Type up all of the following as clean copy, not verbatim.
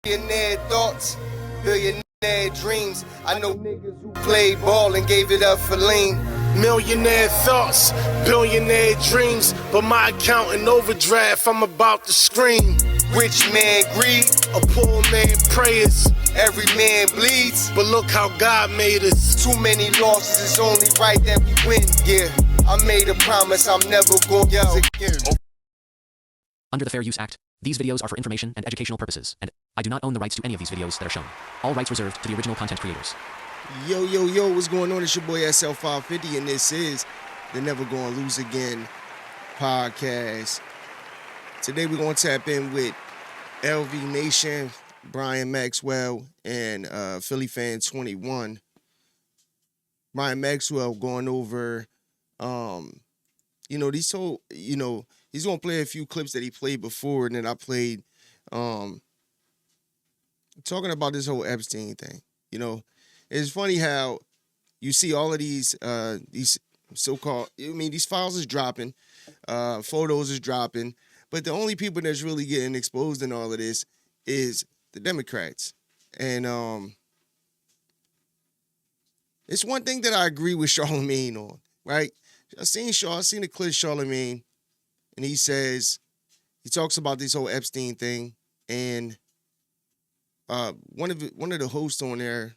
Billionaire thoughts, billionaire dreams. I know niggas who played ball and gave it up for lean. Millionaire thoughts, billionaire dreams, but my account in overdraft, I'm about to scream. Rich man greed, A poor man prayers, every man bleeds. but look how God made us. Too many losses, it's only right that we win. Yeah, I made a promise I'm never gonna lose again. Under the Fair Use Act, these videos are for information and educational purposes, and I do not own the rights to any of these videos that are shown. All rights reserved to the original content creators. Yo, yo, yo, what's going on? It's your boy SL550, and this is the Never Gonna Lose Again podcast. Today we're going to tap in with LV Nation, Brian Maxwell, and Philly Fan 21. Brian Maxwell going over, he's going to play a few clips that he played before and that I played, talking about this whole Epstein thing. It's funny how you see all of these so-called, these files is dropping, photos is dropping, but the only people that's really getting exposed in all of this is the Democrats. And it's one thing that I agree with Charlemagne on, right? I seen the clip of Charlemagne, and he talks about this whole Epstein thing, and one of the hosts on there,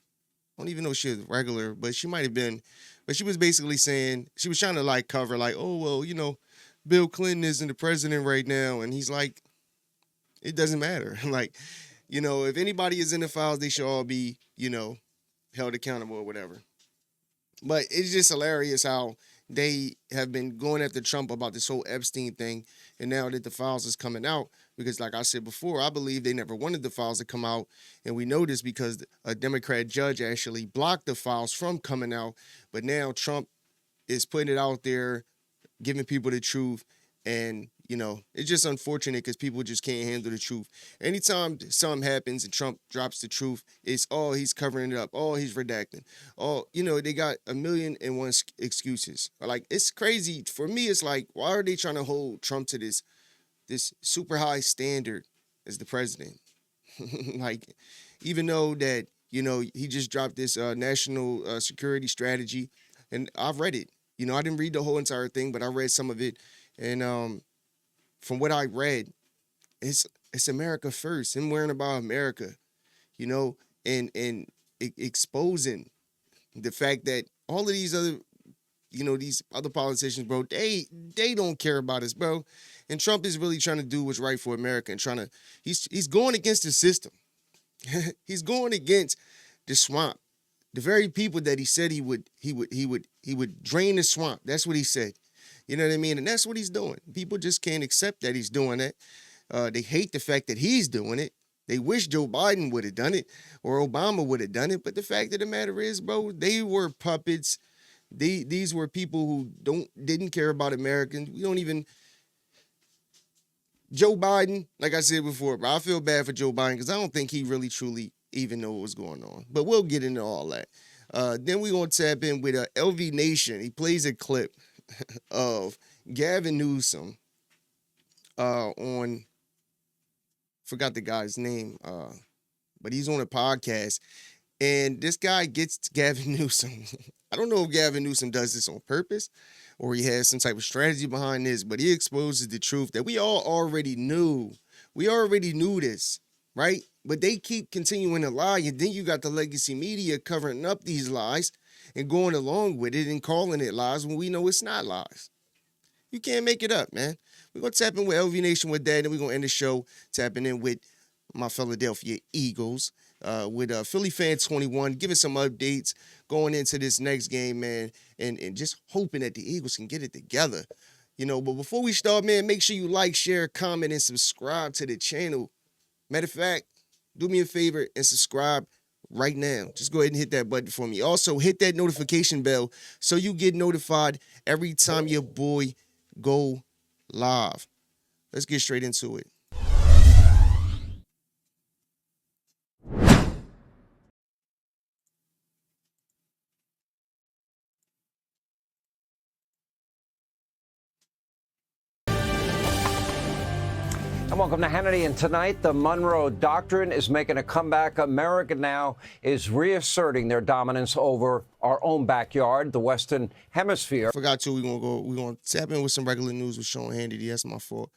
I don't even know if she was regular, but she might have been. But she was basically saying, she was trying to cover oh, well, Bill Clinton isn't the president right now. And he's like, it doesn't matter. If anybody is in the files, they should all be, held accountable or whatever. But it's just hilarious how they have been going after Trump about this whole Epstein thing. And now that the files is coming out, because like I said before, I believe they never wanted the files to come out. And we know this because a Democrat judge actually blocked the files from coming out. But now Trump is putting it out there, giving people the truth. And, it's just unfortunate because people just can't handle the truth. Anytime something happens and Trump drops the truth, it's, oh, he's covering it up. Oh, he's redacting. Oh, they got 1,000,001 excuses. It's crazy. For me, it's like, why are they trying to hold Trump to this super high standard as the president? Even though that, he just dropped this national security strategy, and I've read it. I didn't read the whole entire thing, but I read some of it. And from what I read, it's America first. Him worrying about America, and exposing the fact that all of these other, these other politicians, bro, they don't care about us, bro. And Trump is really trying to do what's right for America and he's going against the system. He's going against the swamp. The very people that he said he would drain the swamp. That's what he said. You know what I mean? And that's what he's doing. People just can't accept that he's doing it. They hate the fact that he's doing it. They wish Joe Biden would have done it or Obama would have done it. But the fact of the matter is, bro, they were puppets. These were people who didn't care about Americans. Joe Biden, like I said before, bro, I feel bad for Joe Biden because I don't think he really truly even know what's going on. But we'll get into all that. Then we're going to tap in with LV Nation. He plays a clip of Gavin Newsom forgot the guy's name, but he's on a podcast, and this guy gets Gavin Newsom. I don't know if Gavin Newsom does this on purpose or he has some type of strategy behind this, but he exposes the truth that we all already knew. We already knew this, right? But they keep continuing to lie, and then you got the legacy media covering up these lies and going along with it and calling it lies when we know it's not lies. You can't make it up, man. We're going to tap in with LV Nation with that, and we're going to end the show tapping in with my Philadelphia Eagles, with Philly Fan 21, giving some updates going into this next game, man, and just hoping that the Eagles can get it together. But before we start, man, make sure you like, share, comment, and subscribe to the channel. Matter of fact, do me a favor and subscribe right now. Just go ahead and hit that button for me. Also, hit that notification bell so you get notified every time your boy go live. Let's get straight into it. And welcome to Hannity. And tonight, the Monroe Doctrine is making a comeback. America now is reasserting their dominance over our own backyard, the Western Hemisphere. Forgot to. We're gonna tap in with some regular news with Shaun Hannity. That's my fault.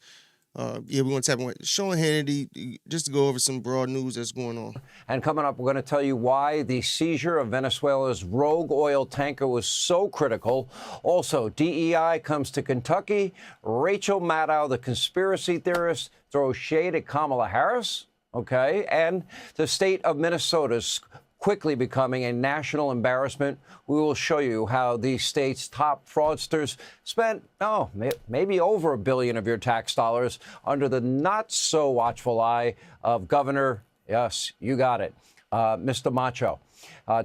We're gonna tap in with Shaun Hannity just to go over some broad news that's going on. And coming up, we're going to tell you why the seizure of Venezuela's rogue oil tanker was so critical. Also, DEI comes to Kentucky. Rachel Maddow, the conspiracy theorist, throws shade at Kamala Harris. Okay, and the state of Minnesota's quickly becoming a national embarrassment. We will show you how the state's top fraudsters spent, maybe over $1 billion of your tax dollars under the not-so-watchful eye of Governor, yes, you got it, Mr. Macho,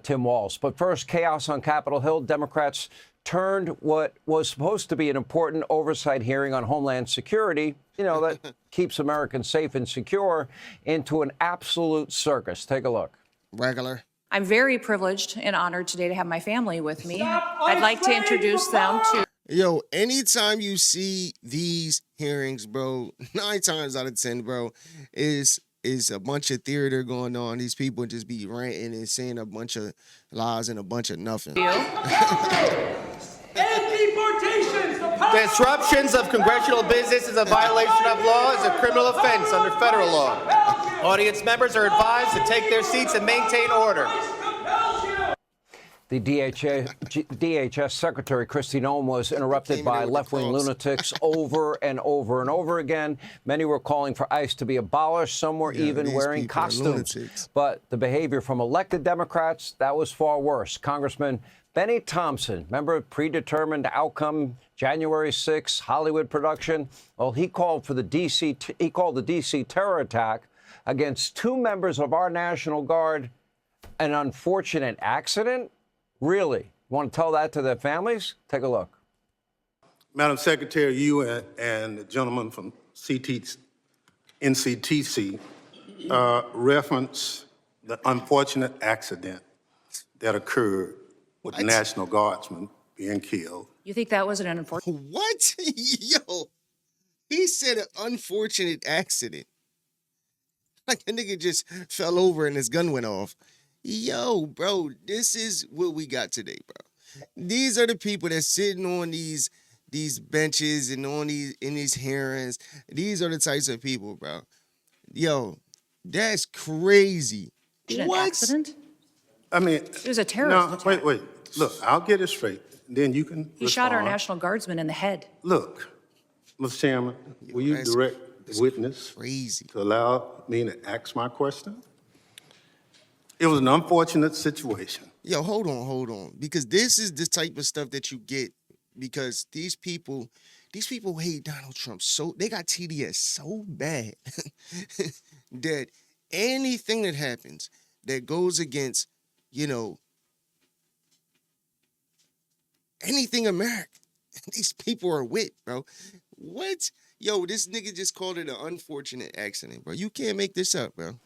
Tim Walz. But first, chaos on Capitol Hill. Democrats turned what was supposed to be an important oversight hearing on Homeland Security, that keeps Americans safe and secure, into an absolute circus. Take a look. Regular. I'm very privileged and honored today to have my family with me. I'd like to introduce them to... Yo, anytime you see these hearings, bro, 9 times out of 10, bro, is a bunch of theater going on. These people just be ranting and saying a bunch of lies and a bunch of nothing. Disruptions of congressional business is a violation of law, is a criminal offense under federal law. Audience members are advised to take their seats and maintain order. The DHS Secretary Kristi Noem was interrupted by left-wing lunatics over and over and over again. Many were calling for ICE to be abolished. Some were even wearing costumes. But the behavior from elected Democrats, that was far worse. Congressman Benny Thompson, remember predetermined outcome, January 6th, Hollywood production? Well, he called the D.C. terror attack against 2 members of our National Guard an unfortunate accident? Really? You want to tell that to their families? Take a look. Madam Secretary, you and the gentleman from NCTC reference the unfortunate accident that occurred with the National Guardsman being killed. You think that was an unfortunate... What? Yo, he said an unfortunate accident. Like a nigga just fell over and his gun went off. Yo, bro, this is what we got today, bro. These are the people that's sitting on these benches and in these hearings. These are the types of people, bro. Yo, that's crazy. What? Accident? I mean, it was a terrorist attack. Wait. Look, I'll get it straight. Then you can He shot our National Guardsman in the head. Look, Mr. Chairman, will you direct the witness to allow me to ask my question? It was an unfortunate situation. Yo, hold on. Because this is the type of stuff that you get because these people hate Donald Trump so they got TDS so bad that anything that happens that goes against, anything American, these people are with, bro. What? Yo, this nigga just called it an unfortunate accident, bro. You can't make this up, bro.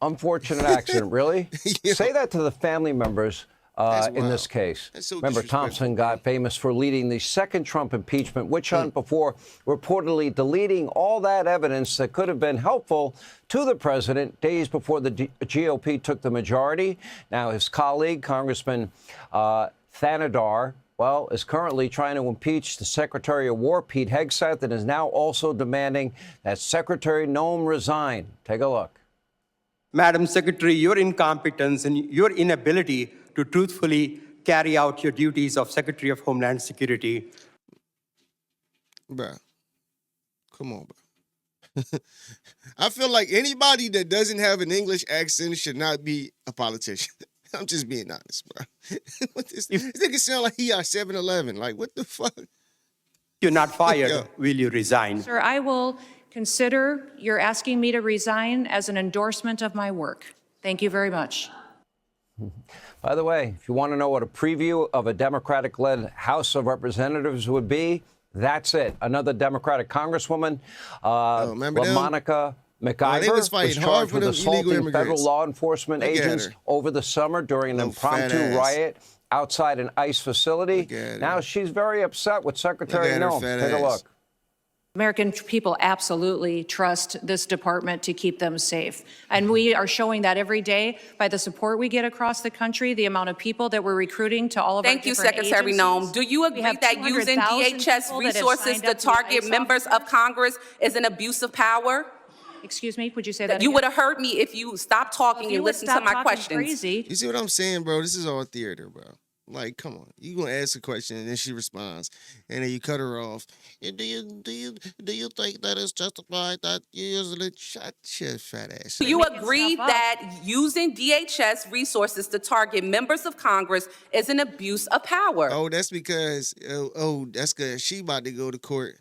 Unfortunate accident, really? Say that to the family members in this case. So remember, Thompson got famous for leading the second Trump impeachment witch hunt before reportedly deleting all that evidence that could have been helpful to the president days before the GOP took the majority. Now, his colleague, Congressman Thanadar, is currently trying to impeach the Secretary of War, Pete Hegseth, and is now also demanding that Secretary Noem resign. Take a look. Madam Secretary, your incompetence and your inability to truthfully carry out your duties of Secretary of Homeland Security. Bruh, come on, bro. I feel like anybody that doesn't have an English accent should not be a politician. I'm just being honest, bro. This nigga sound like he at 7-Eleven. Like, what the fuck? You're not fired. Will you resign? Sir, I will consider your asking me to resign as an endorsement of my work. Thank you very much. By the way, if you want to know what a preview of a Democratic-led House of Representatives would be, that's it. Another Democratic Congresswoman, LaMonica McIver, was charged with assaulting federal law enforcement agents over the summer during an impromptu riot outside an ICE facility. Now she's very upset with Secretary Noem. Take a look. American people absolutely trust this department to keep them safe. And we are showing that every day by the support we get across the country, the amount of people that we're recruiting to all of our different agencies. Thank you, Secretary Noem. Do you agree that using DHS resources to target members of Congress is an abuse of power? Excuse me, would you say that You again? would have heard me if you stopped talking and listened to my questions. Crazy. You see what I'm saying, bro? This is all theater, bro. Like, come on. You gonna ask a question and then she responds, and then you cut her off. And do you think that it's justified that you usually shut your fat ass? Do you agree that using DHS resources to target members of Congress is an abuse of power? Oh, that's because that's because she about to go to court.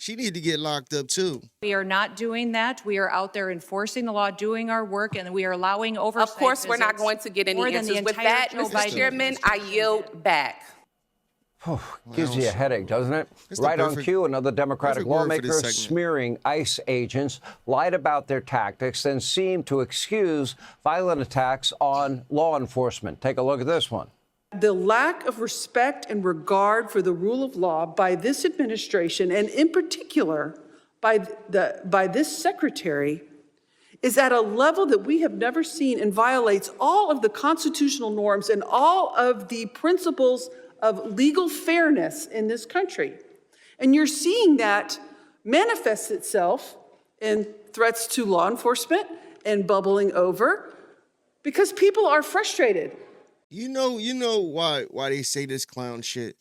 She need to get locked up too. We are not doing that. We are out there enforcing the law, doing our work, and we are allowing oversight. Of course, we're not going to get any answers. With that, Mr. Chairman, I yield back. Gives you a headache, doesn't it? Right on cue, another Democratic lawmaker smearing ICE agents lied about their tactics and seemed to excuse violent attacks on law enforcement. Take a look at this one. The lack of respect and regard for the rule of law by this administration, and in particular by this secretary, is at a level that we have never seen and violates all of the constitutional norms and all of the principles of legal fairness in this country. And you're seeing that manifest itself in threats to law enforcement and bubbling over because people are frustrated. You know why they say this clown shit?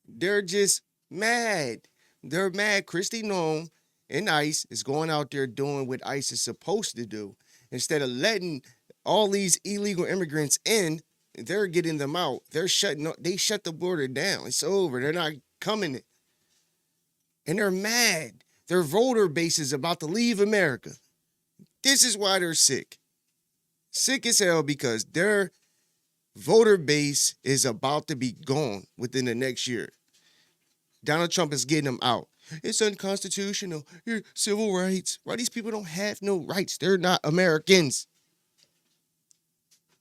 They're just mad. They're mad. Kristi Noem and ICE is going out there doing what ICE is supposed to do. Instead of letting all these illegal immigrants in, they're getting them out. They shut the border down. It's over. They're not coming. And they're mad. Their voter base is about to leave America. This is why they're sick. Sick as hell because their voter base is about to be gone within the next year. Donald Trump is getting them out. It's unconstitutional. Civil rights. Why these people don't have no rights? They're not Americans.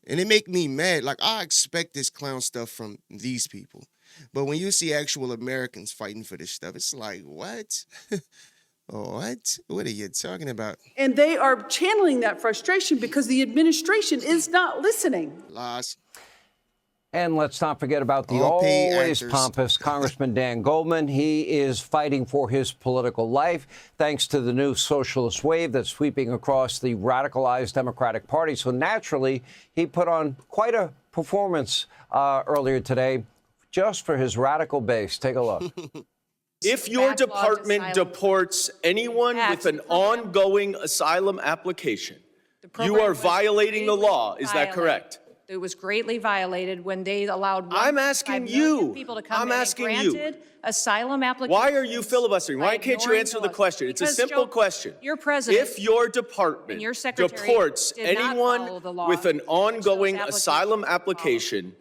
And it make me mad. Like, I expect this clown stuff from these people. But when you see actual Americans fighting for this stuff, it's like, what? What? What are you talking about? And they are channeling that frustration because the administration is not listening. Lies. And let's not forget about the always pompous Congressman Dan Goldman. He is fighting for his political life thanks to the new socialist wave that's sweeping across the radicalized Democratic Party. So naturally, he put on quite a performance earlier today just for his radical base. Take a look. If your department deports anyone with an ongoing asylum application, you are violating the law. Is that correct? It was greatly violated when they allowed I'm asking you. people to come I'm in asking and granted asylum applications. Why are you filibustering? Why can't you answer the question? It's a simple question. Your president, if your department and your secretary deports did not anyone follow the law, with an ongoing asylum application,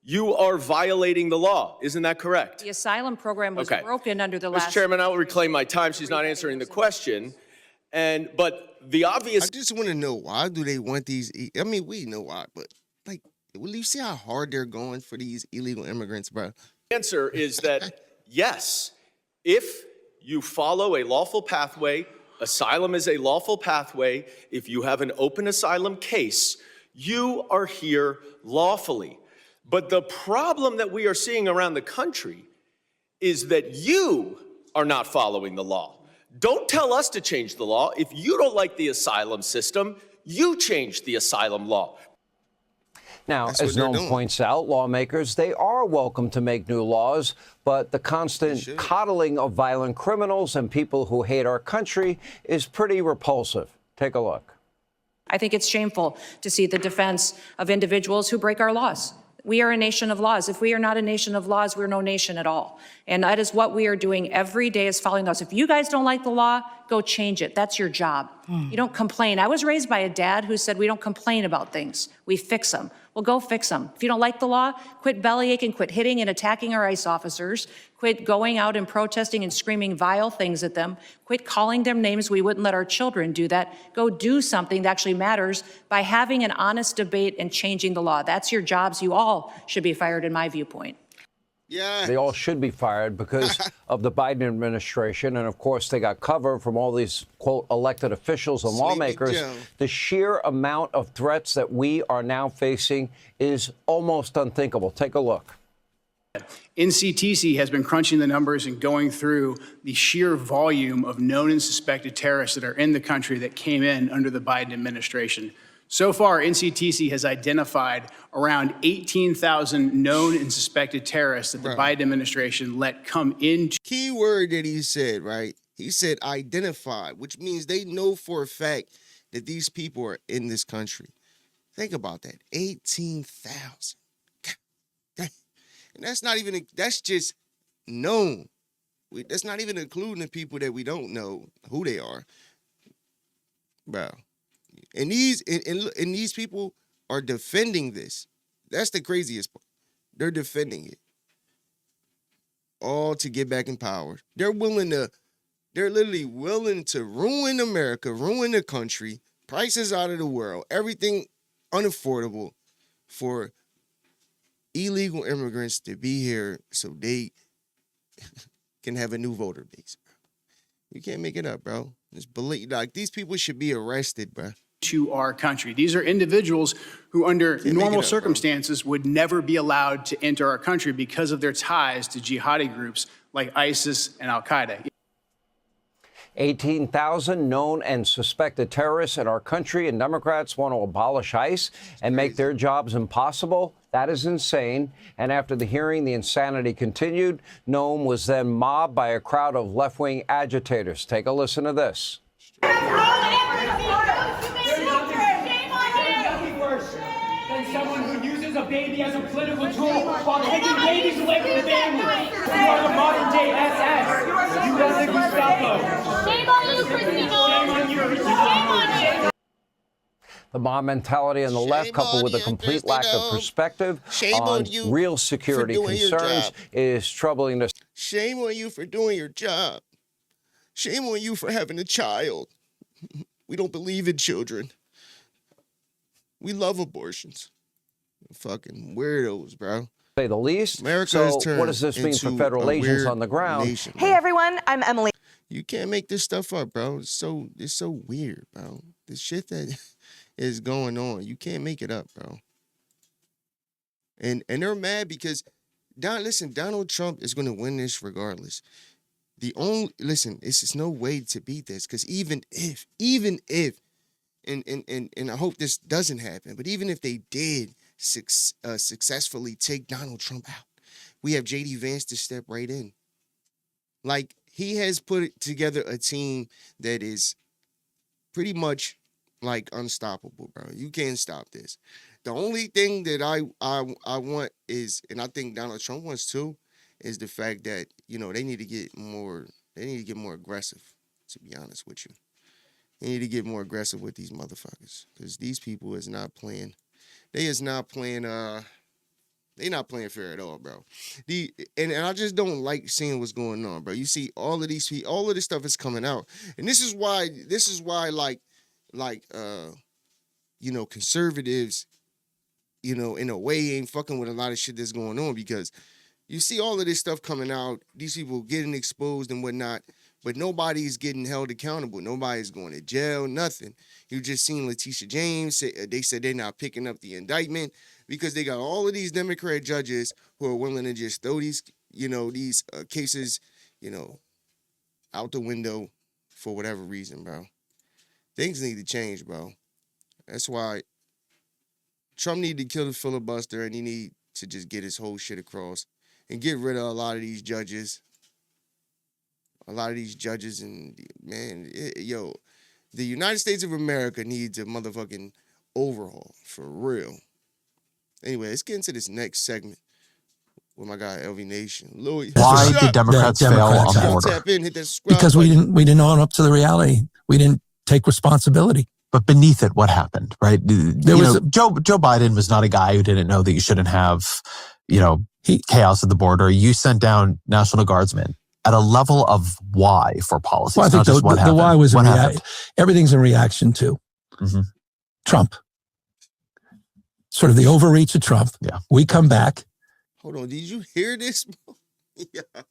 you are violating the law. Isn't that correct? The asylum program was broken under the last. Mr. Chairman, I will reclaim my time. She's not answering the question. But the obvious. I just want to know, why do they want these? I mean, we know why, but like, will you see how hard they're going for these illegal immigrants, bro? The answer is that yes, if you follow a lawful pathway, asylum is a lawful pathway. If you have an open asylum case, you are here lawfully. But the problem that we are seeing around the country is that you are not following the law. Don't tell us to change the law. If you don't like the asylum system, you change the asylum law. Now, as Noem points out, lawmakers, they are welcome to make new laws, but the constant coddling of violent criminals and people who hate our country is pretty repulsive. Take a look. I think it's shameful to see the defense of individuals who break our laws. We are a nation of laws. If we are not a nation of laws, we're no nation at all. And that is what we are doing every day, is following those. If you guys don't like the law, go change it. That's your job. You don't complain. I was raised by a dad who said we don't complain about things. We fix them. Well, go fix them. If you don't like the law, quit bellyaching, quit hitting and attacking our ICE officers, quit going out and protesting and screaming vile things at them, quit calling them names. We wouldn't let our children do that. Go do something that actually matters by having an honest debate and changing the law. That's your jobs. You all should be fired, in my viewpoint. Yeah. They all should be fired because of the Biden administration. And of course, they got cover from all these, quote, elected officials and lawmakers. Joe. The sheer amount of threats that we are now facing is almost unthinkable. Take a look. NCTC has been crunching the numbers and going through the sheer volume of known and suspected terrorists that are in the country that came in under the Biden administration. So far, NCTC has identified around 18,000 known and suspected terrorists that the Biden administration let come into. Key word that he said, right? He said identify, which means they know for a fact that these people are in this country. Think about that. 18,000. And that's not even, that's just known. That's not even including the people that we don't know who they are. Bro. And these people are defending this. That's the craziest part. They're defending it. All to get back in power. They're literally willing to ruin America, ruin the country, prices out of the world, everything unaffordable for illegal immigrants to be here so they can have a new voter base, bro. You can't make it up, bro. Just believe, like, these people should be arrested, bro. To our country. These are individuals who under normal circumstances would never be allowed to enter our country because of their ties to jihadi groups like ISIS and Al-Qaeda. 18,000 known and suspected terrorists in our country, and Democrats want to abolish ICE and make their jobs impossible. That is insane. And after the hearing, the insanity continued. Nome was then mobbed by a crowd of left-wing agitators. Take a listen to this. Someone who uses a baby as a political tool while taking babies away from the family. You are the modern day SS. You are the Gestapo. Shame on you, Christina. Shame on you, Christina. Shame on you. The mob mentality on the left, coupled with a complete lack of perspective on real security concerns, is troubling us. Shame on you for doing your job. Shame on you for having a child. We don't believe in children. We love abortions. Fucking weirdos, bro. Say the least. America so what does this mean for federal agents on the ground? Nation, hey everyone, I'm Emily. You can't make this stuff up, bro. It's so weird, bro. The shit that is going on, you can't make it up, bro. And they're mad because Donald Trump is going to win this regardless. It's just no way to beat this, because even if, and I hope this doesn't happen, but even if they did successfully take Donald Trump out, we have J.D. Vance to step right in. Like, he has put together a team that is pretty much like unstoppable, bro. You can't stop this. The only thing that I want is, and I think Donald Trump wants too, is the fact that, they need to get more aggressive, to be honest with you. They need to get more aggressive with these motherfuckers, because these people is not playing. They're not playing fair at all, bro. And I just don't like seeing what's going on, bro. You see all of this stuff is coming out. And this is why conservatives, in a way ain't fucking with a lot of shit that's going on, because you see all of this stuff coming out, these people getting exposed and whatnot, but nobody's getting held accountable. Nobody's going to jail, nothing. You just seen Letitia James say, they said they're not picking up the indictment because they got all of these Democrat judges who are willing to just throw these cases, out the window for whatever reason, bro. Things need to change, bro. That's why Trump need to kill the filibuster, and he need to just get his whole shit across and get rid of a lot of these judges. And, man, the United States of America needs a motherfucking overhaul, for real. Anyway, let's get into this next segment with my guy, LV Nation. Louis. Why did Democrats fail on the border? Tap in, hit that subscribe Because button. we didn't own up to the reality. We didn't take responsibility. But beneath it, what happened, right? Joe Biden was not a guy who didn't know that you shouldn't have, chaos at the border. You sent down National Guardsmen at a level of why for policy. Well, I think the why was everything's in reaction to Trump. Sort of the overreach of Trump. Yeah. We come back. Hold on, did you hear this, bro? Yeah.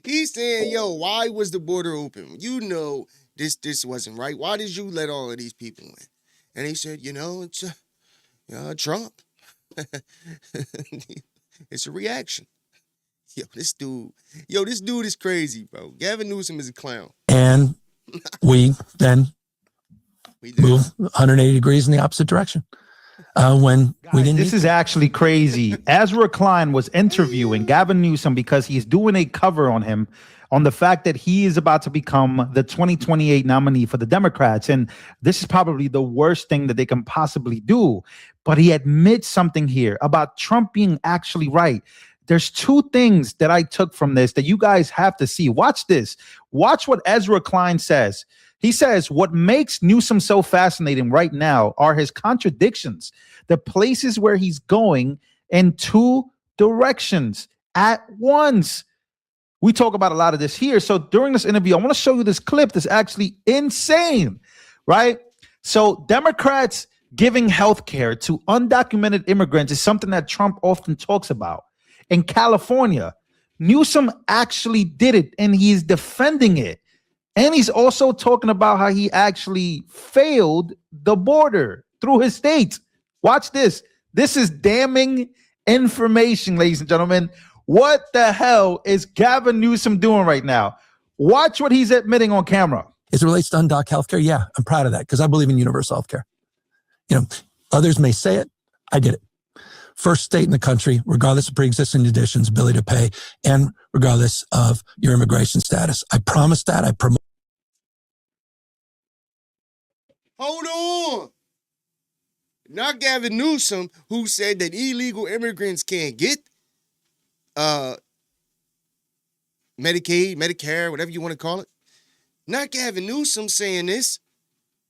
He's saying, yo, why was the border open? You know this wasn't right. Why did you let all of these people in? And he said, it's Trump. It's a reaction. This dude is crazy, bro. Gavin Newsom is a clown. And we then move 180 degrees in the opposite direction. When we didn't. This is actually crazy. Ezra Klein was interviewing Gavin Newsom because he's doing a cover on him on the fact that he is about to become the 2028 nominee for the Democrats. And this is probably the worst thing that they can possibly do. But he admits something here about Trump being actually right. There's two things that I took from this that you guys have to see. Watch this. Watch what Ezra Klein says. He says, what makes Newsom so fascinating right now are his contradictions, the places where he's going in two directions at once. We talk about a lot of this here. So during this interview, I want to show you this clip that's actually insane, right? So Democrats giving health care to undocumented immigrants is something that Trump often talks about. In California, Newsom actually did it, and he's defending it. And he's also talking about how he actually failed the border through his state. Watch this. This is damning information, ladies and gentlemen. What the hell is Gavin Newsom doing right now? Watch what he's admitting on camera. As it relates to undoc healthcare, yeah, I'm proud of that because I believe in universal healthcare. Others may say it. I did it. First state in the country, regardless of pre-existing conditions, ability to pay, and regardless of your immigration status. I promised that. I promote. Hold on. Not Gavin Newsom, who said that illegal immigrants can't get Medicaid, Medicare, whatever you want to call it. Not Gavin Newsom saying this.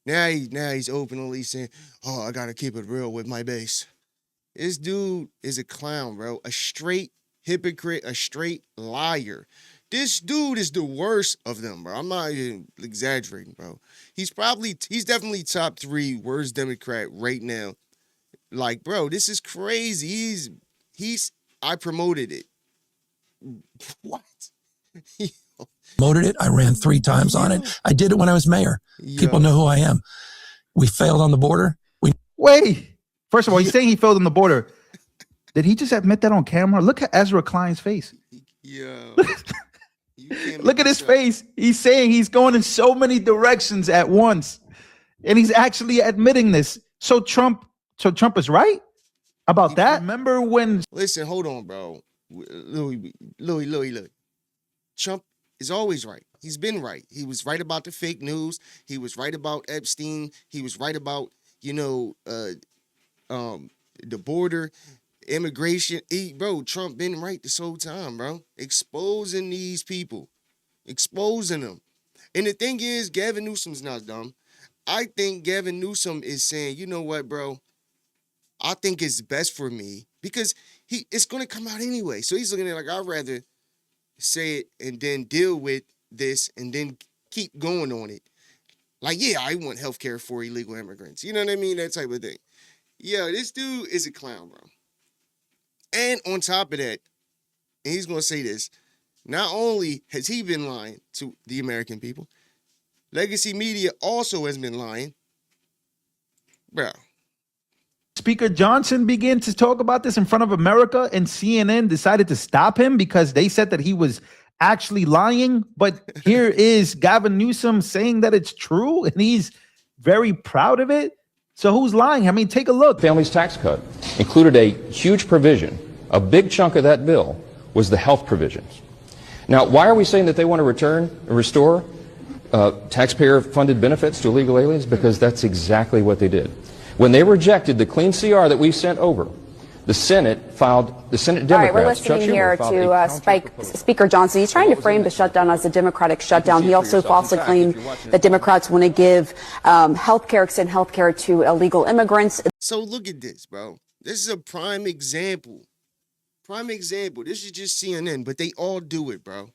Now he's openly saying, oh, I got to keep it real with my base. This dude is a clown, bro. A straight hypocrite, a straight liar. This dude is the worst of them, bro. I'm not even exaggerating, bro. He's definitely top 3 worst Democrat right now. Like, bro, this is crazy. I promoted it. What? Promoted it. I ran 3 times on it. I did it when I was mayor. People know who I am. We failed on the border. Wait. First of all, he's saying he failed on the border. Did he just admit that on camera? Look at Ezra Klein's face. Yo. Look at his face. He's saying he's going in so many directions at once. And he's actually admitting this. So Trump is right about that? Remember when... Listen, hold on, bro. Louis. Trump is always right. He's been right. He was right about the fake news. He was right about Epstein. He was right about, the border, immigration. Trump been right this whole time, bro. Exposing these people. Exposing them. And the thing is, Gavin Newsom's not dumb. I think Gavin Newsom is saying, you know what, bro? I think it's best for me because it's going to come out anyway. So he's looking at it like, I'd rather say it and then deal with this and then keep going on it. Like, yeah, I want healthcare for illegal immigrants. You know what I mean? That type of thing. Yeah, this dude is a clown, bro. And on top of that, and he's going to say this, not only has he been lying to the American people, legacy media also has been lying. Bro. Speaker Johnson began to talk about this in front of America, and CNN decided to stop him because they said that he was actually lying. But here is Gavin Newsom saying that it's true, and he's very proud of it. So who's lying? I mean, take a look. Family's tax cut included a huge provision. A big chunk of that bill was the health provisions. Now, why are we saying that they want to restore taxpayer-funded benefits to illegal aliens? Because that's exactly what they did. When they rejected the clean CR that we sent over, the Senate Democrats. All right, we're listening here to Speaker Johnson. He's trying to frame the shutdown as a Democratic shutdown. He also falsely claimed that Democrats want to give extend health care to illegal immigrants. So look at this, bro. This is a prime example. Prime example. This is just CNN, but they all do it, bro.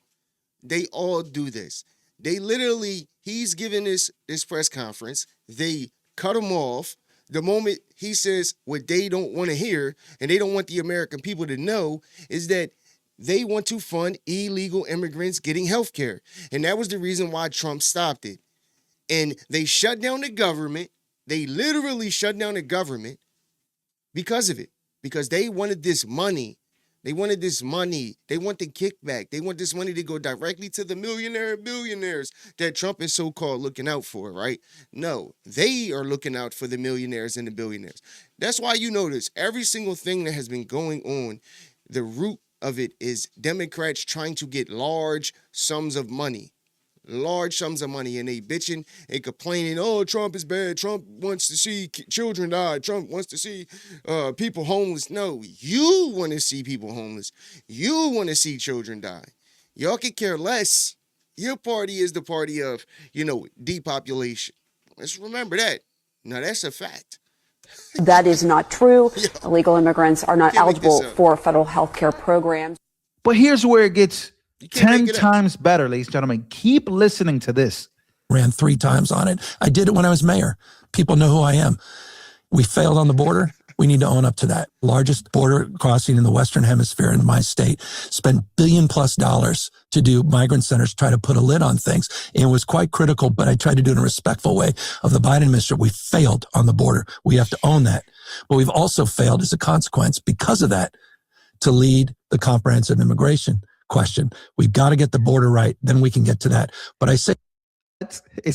They all do this. They literally, he's giving this press conference. They cut him off. the moment he says what they don't want to hear and they don't want the American people to know is that they want to fund illegal immigrants getting health care. And that was the reason why Trump stopped it. And they shut down the government. They literally shut down the government because of it, because they wanted this money. They wanted this money. They want the kickback. They want this money to go directly to the billionaires that Trump is so-called looking out for, right? No, they are looking out for the millionaires and the billionaires. That's why you notice every single thing that has been going on, the root of it is Democrats trying to get large sums of money. Large sums of money, and they bitching and complaining, oh, Trump is bad. Trump wants to see children die. Trump wants to see people homeless. No, you want to see people homeless. You want to see children die. Y'all could care less. Your party is the party of, depopulation. Let's remember that. Now, that's a fact. That is not true. Illegal immigrants are not eligible for federal health care programs. But here's where it gets 10 times better, ladies and gentlemen. Keep listening to this. Ran 3 times on it. I did it when I was mayor. People know who I am. We failed on the border. We need to own up to that. Largest border crossing in the Western Hemisphere in my state. Spent $1 billion+ to do migrant centers, try to put a lid on things. And it was quite critical, but I tried to do it in a respectful way of the Biden administration. We failed on the border. We have to own that. But we've also failed as a consequence because of that to lead the comprehensive immigration question. We've got to get the border right. Then we can get to that. But I say,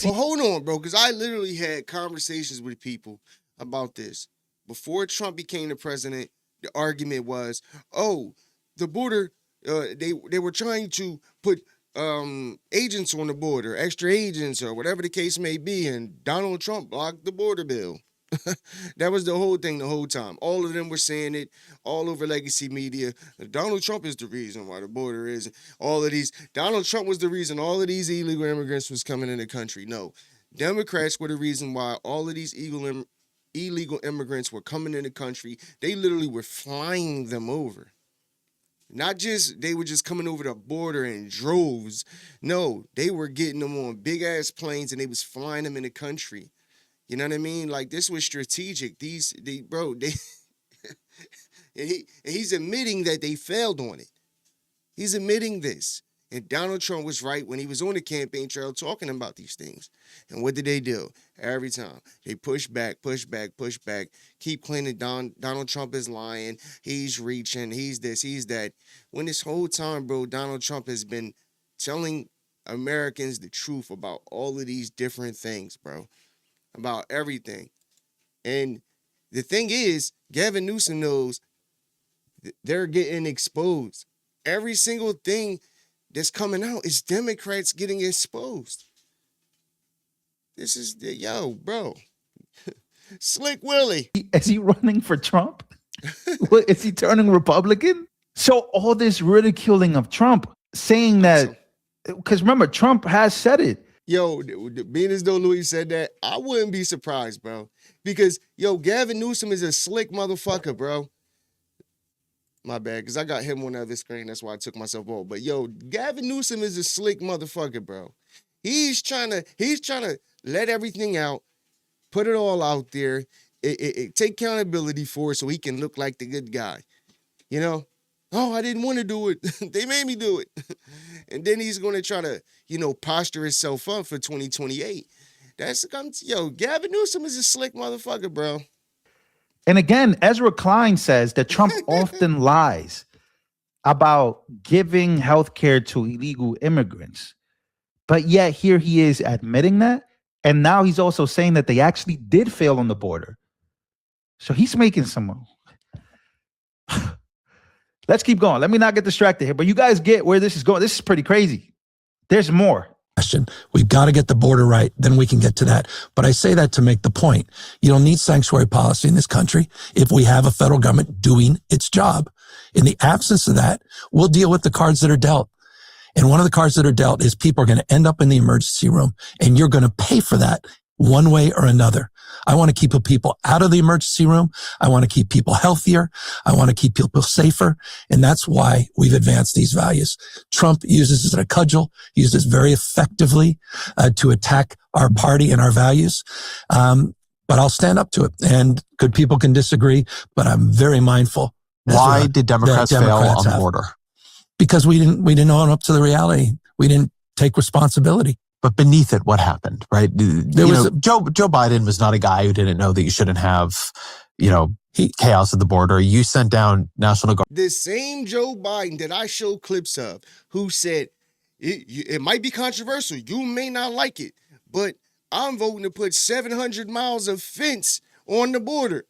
well, hold on, bro, because I literally had conversations with people about this. Before Trump became the president, the argument was, oh, the border, they were trying to put agents on the border, extra agents or whatever the case may be, and Donald Trump blocked the border bill. That was the whole thing the whole time. All of them were saying it all over legacy media. Donald Trump is the reason why the border is. Donald Trump was the reason all of these illegal immigrants was coming in the country. No, Democrats were the reason why all of these illegal immigrants were coming in the country. They literally were flying them over. Not just, they were just coming over the border in droves. No, they were getting them on big ass planes and they was flying them in the country. You know what I mean? Like, this was strategic. And he's admitting that they failed on it. He's admitting this. And Donald Trump was right when he was on the campaign trail talking about these things. And what did they do? Every time they push back, keep claiming Donald Trump is lying. He's reaching. He's this, he's that. When this whole time, bro, Donald Trump has been telling Americans the truth about all of these different things, bro. About everything. And the thing is, Gavin Newsom knows they're getting exposed. Every single thing that's coming out is Democrats getting exposed. This is bro. Slick Willie. Is he running for Trump? Is he turning Republican? So all this ridiculing of Trump, saying that, because remember, Trump has said it. Yo, being as though Louis said that, I wouldn't be surprised, bro. Because, Gavin Newsom is a slick motherfucker, bro. My bad, because I got him on the other screen. That's why I took myself off. But, Gavin Newsom is a slick motherfucker, bro. He's trying to let everything out, put it all out there, take accountability for it so he can look like the good guy. Oh, I didn't want to do it. They made me do it. And then he's going to try to, posture himself up for 2028. Gavin Newsom is a slick motherfucker, bro. And again, Ezra Klein says that Trump often lies about giving health care to illegal immigrants. But yet here he is admitting that. And now he's also saying that they actually did fail on the border. So he's making some... Let's keep going. Let me not get distracted here. But you guys get where this is going. This is pretty crazy. There's more. We've got to get the border right. Then we can get to that. But I say that to make the point. You don't need sanctuary policy in this country if we have a federal government doing its job. In the absence of that, we'll deal with the cards that are dealt. And one of the cards that are dealt is people are going to end up in the emergency room, and you're going to pay for that one way or another. I want to keep people out of the emergency room. I want to keep people healthier. I want to keep people safer. And that's why we've advanced these values. Trump uses it as a cudgel, uses it very effectively to attack our party and our values. but I'll stand up to it. And good people can disagree, but I'm very mindful. Why did Democrats fail on the border? Because we didn't own up to the reality. We didn't take responsibility. But beneath it, what happened, right? Joe Biden was not a guy who didn't know that you shouldn't have, chaos at the border. You sent down National Guard. The same Joe Biden that I show clips of, who said, it might be controversial, you may not like it, but I'm voting to put 700 miles of fence on the border.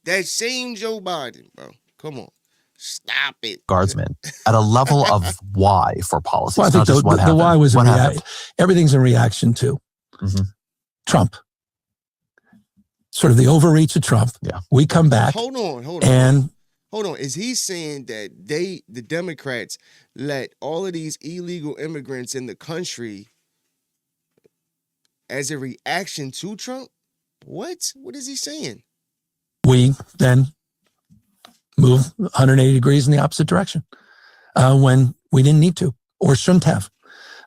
That same Joe Biden, bro. Come on. Stop it. Guardsmen at a level of why for policy. Well, I think the why was everything's in reaction to Trump. Sort of the overreach of Trump. Yeah. We come back. Hold on. And hold on. Is he saying that the Democrats, let all of these illegal immigrants in the country as a reaction to Trump? What? What is he saying? We then move 180 degrees in the opposite direction when we didn't need to or shouldn't have.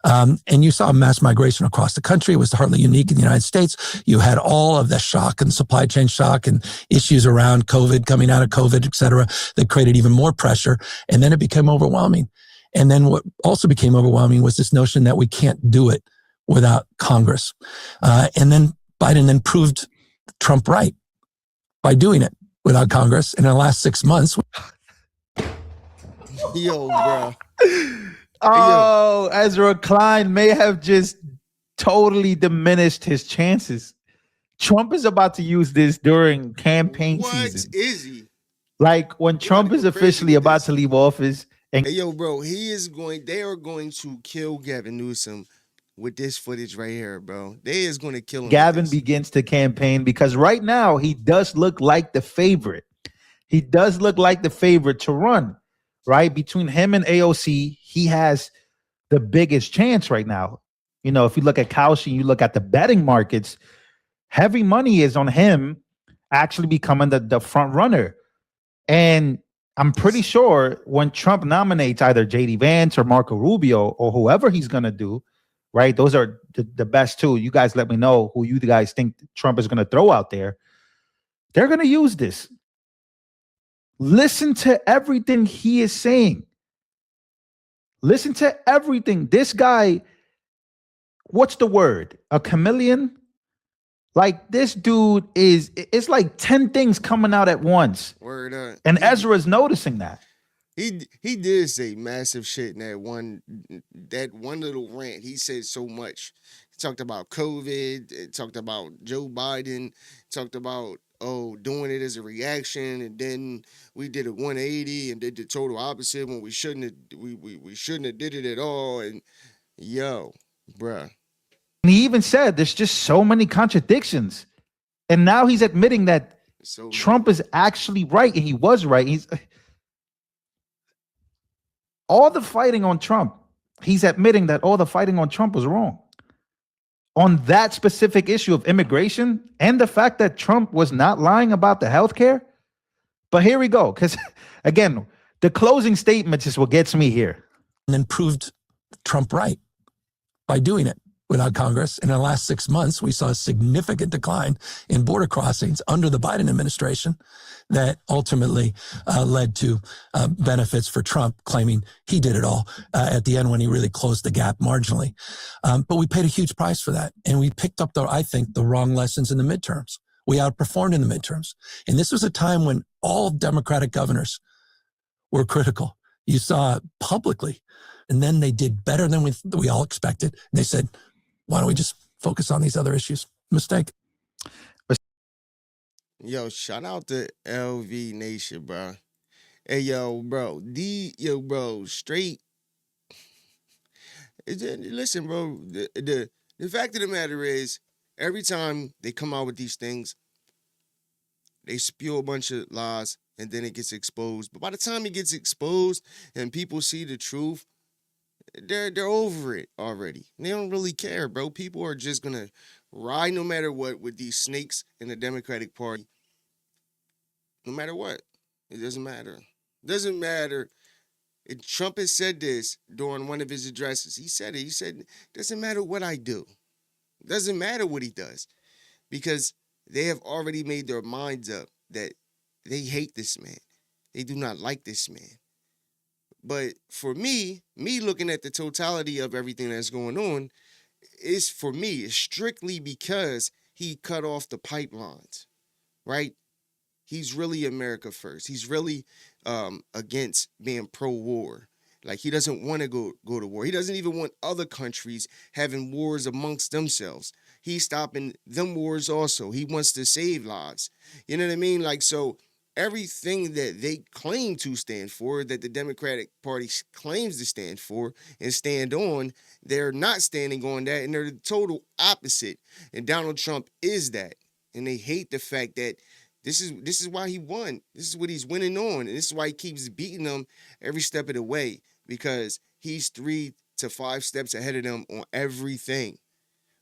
And you saw mass migration across the country. It was hardly unique in the United States. You had all of the shock and supply chain shock and issues around COVID, coming out of COVID, et cetera, that created even more pressure. And then it became overwhelming. And then what also became overwhelming was this notion that we can't do it without Congress. And then Biden then proved Trump right by doing it without Congress. And in the last 6 months. Yo, bro. Oh, Ezra Klein may have just totally diminished his chances. Trump is about to use this during campaign season. What is he? Like when Trump is officially about to leave office. And hey, yo, bro, they are going to kill Gavin Newsom with this footage right here, bro. They is going to kill him. Gavin begins to campaign because right now he does look like the favorite. He does look like the favorite to run, right? Between him and AOC, he has the biggest chance right now. You know, if you look at Kalshi, you look at the betting markets, heavy money is on him actually becoming the front runner. And I'm pretty sure when Trump nominates either JD Vance or Marco Rubio or whoever he's going to do, right? Those are the best two. You guys let me know who you guys think Trump is going to throw out there. They're going to use this. Listen to everything he is saying. Listen to everything. This guy, what's the word? A chameleon? Like this dude it's like 10 things coming out at once. Word up. And Ezra is noticing that. He did say massive shit in that one little rant. He said so much. He talked about COVID, talked about Joe Biden, talked about doing it as a reaction, and then we did a 180 and did the total opposite when we shouldn't have did it at all. And yo, bruh. And he even said there's just so many contradictions. And now he's admitting that Trump is actually right, and he was right. He's all the fighting on Trump. He's admitting that all the fighting on Trump was wrong. On that specific issue of immigration and the fact that Trump was not lying about the healthcare. But here we go. Because again, the closing statements is what gets me here. And then proved Trump right by doing it without Congress. In the last 6 months, we saw a significant decline in border crossings under the Biden administration that ultimately led to benefits for Trump, claiming he did it all at the end when he really closed the gap marginally. But we paid a huge price for that. And we picked up, I think, the wrong lessons in the midterms. We outperformed in the midterms. And this was a time when all Democratic governors were critical. You saw it publicly. And then they did better than we all expected. And they said, why don't we just focus on these other issues? Mistake. Yo, shout out to LV Nation, bro. Hey, yo, bro. Straight. Listen, bro. The fact of the matter is, every time they come out with these things, they spew a bunch of lies, and then it gets exposed. But by the time it gets exposed and people see the truth, they're over it already. They don't really care, bro. People are just gonna ride no matter what with these snakes in the Democratic Party. No matter what. It doesn't matter. Doesn't matter. And Trump has said this during one of his addresses. He said it. He said, doesn't matter what I do. Doesn't matter what he does. Because They have already made their minds up that they hate this man. They do not like this man. But for me looking at the totality of everything that's going on, it's strictly because he cut off the pipelines, right? He's really America first. He's really against being pro-war. Like, he doesn't want to go to war. He doesn't even want other countries having wars amongst themselves. He's stopping them wars also. He wants to save lives. You know what I mean? Like, so everything that they claim to stand for, that the Democratic Party claims to stand for and stand on, they're not standing on that, and they're the total opposite. And Donald Trump is that. And they hate the fact that this is why he won. This is what he's winning on. And this is why he keeps beating them every step of the way, because he's 3 to 5 steps ahead of them on everything.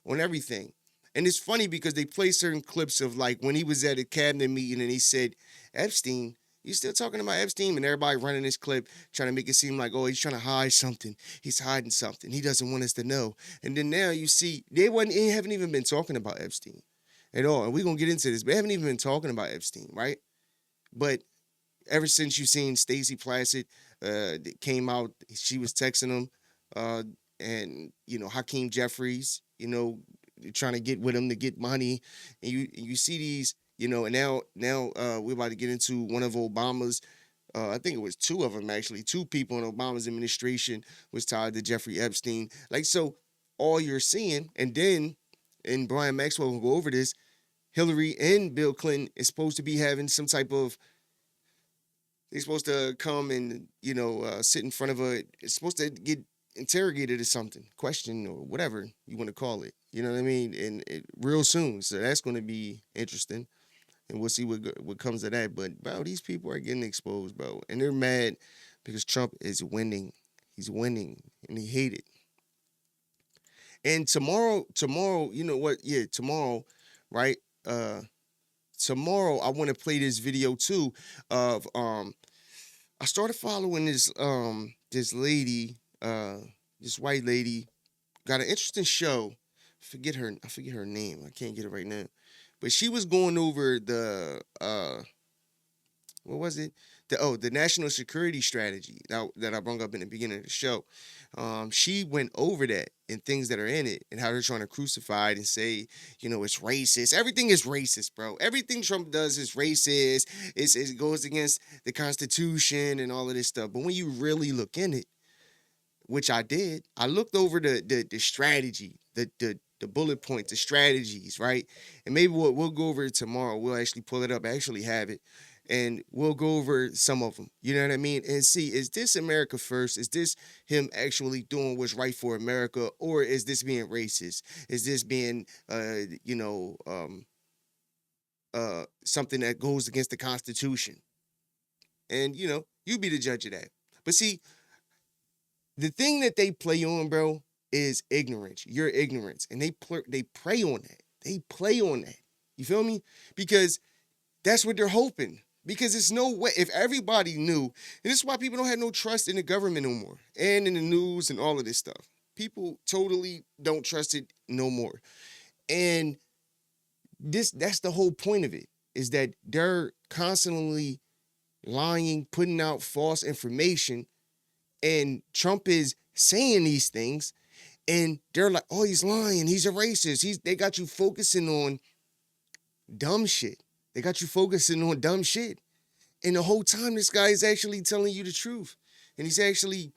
On everything. And it's funny because they play certain clips of, like, when he was at a cabinet meeting and he said, Epstein, you still talking about Epstein? And everybody running this clip trying to make it seem like, oh, he's trying to hide something. He's hiding something. He doesn't want us to know. And then now you see, they haven't even been talking about Epstein at all. And we're going to get into this, but they haven't even been talking about Epstein, right? But ever since you've seen Stacey Placid that came out, she was texting him, and, you know, Hakeem Jeffries, you know, trying to get with him to get money. And you see these, you know, and now we're about to get into one of Obama's, I think it was 2 of them actually, 2 people in Obama's administration was tied to Jeffrey Epstein. Like, so all you're seeing, and then, and Brian Maxwell will go over this, Hillary and Bill Clinton is supposed to be having some type of, they're supposed to come and, you know, sit in front of it's supposed to get interrogated or something, question or whatever you want to call it. You know what I mean? And real soon. So that's going to be interesting. And we'll see what comes of that. But, bro, these people are getting exposed, bro. And they're mad because Trump is winning. He's winning. And they hate it. And tomorrow, you know what? Yeah, tomorrow, right? Tomorrow I want to play this video too of I started following this lady, this white lady, got an interesting show. I forget her name. I can't get it right now. But she was going over the what was it? The national security strategy that I brought up in the beginning of the show. She went over that and things that are in it and how they're trying to crucify it and say, you know, it's racist. Everything is racist, bro. Everything Trump does is racist. It goes against the Constitution and all of this stuff. But when you really look in it, which I did, I looked over the strategy, the bullet points, the strategies, right? And maybe we'll go over it tomorrow. We'll actually pull it up. I actually have it. And we'll go over some of them, you know what I mean? And see, is this America first? Is this him actually doing what's right for America? Or is this being racist? Is this being, something that goes against the Constitution? And, you know, you be the judge of that. But see, the thing that they play on, bro, is ignorance. Your ignorance. And they prey on that. They play on that. You feel me? Because that's what they're hoping. Because there's no way, if everybody knew, and this is why people don't have no trust in the government no more, and in the news and all of this stuff. People totally don't trust it no more. And that's the whole point of it, is that they're constantly lying, putting out false information, and Trump is saying these things, and they're like, oh, he's lying, he's a racist. They got you focusing on dumb shit. They got you focusing on dumb shit. And the whole time, this guy is actually telling you the truth. And he's actually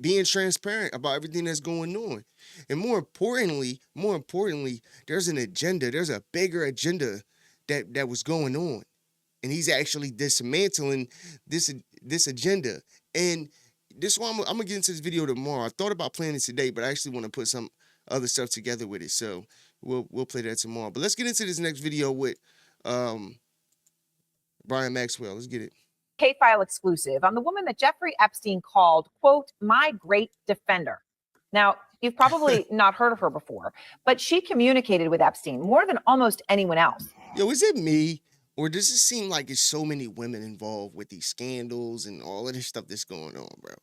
being transparent about everything that's going on. And more importantly, there's an agenda. There's a bigger agenda that was going on. And he's actually dismantling this agenda. And this one, I'm going to get into this video tomorrow. I thought about playing it today, but I actually want to put some other stuff together with it. So we'll play that tomorrow. But let's get into this next video with Brian Maxwell. Let's get it. K-File exclusive on the woman that Jeffrey Epstein called, quote, my great defender. Now, you've probably not heard of her before, but she communicated with Epstein more than almost anyone else. Yo, is it me? Or does it seem like there's so many women involved with these scandals and all of this stuff that's going on, bro?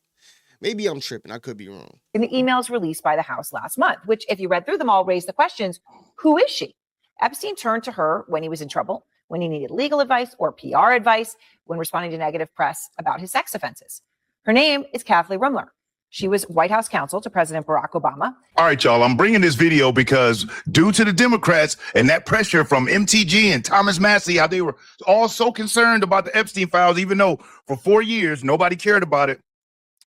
Maybe I'm tripping. I could be wrong. In the emails released by the House last month, which, if you read through them all, raised the questions, who is she? Epstein turned to her when he was in trouble, when he needed legal advice or PR advice, when responding to negative press about his sex offenses. Her name is Kathleen Rumler. She was White House counsel to President Barack Obama. All right, y'all, I'm bringing this video because due to the Democrats and that pressure from MTG and Thomas Massie, how they were all so concerned about the Epstein files, even though for 4 years, nobody cared about it.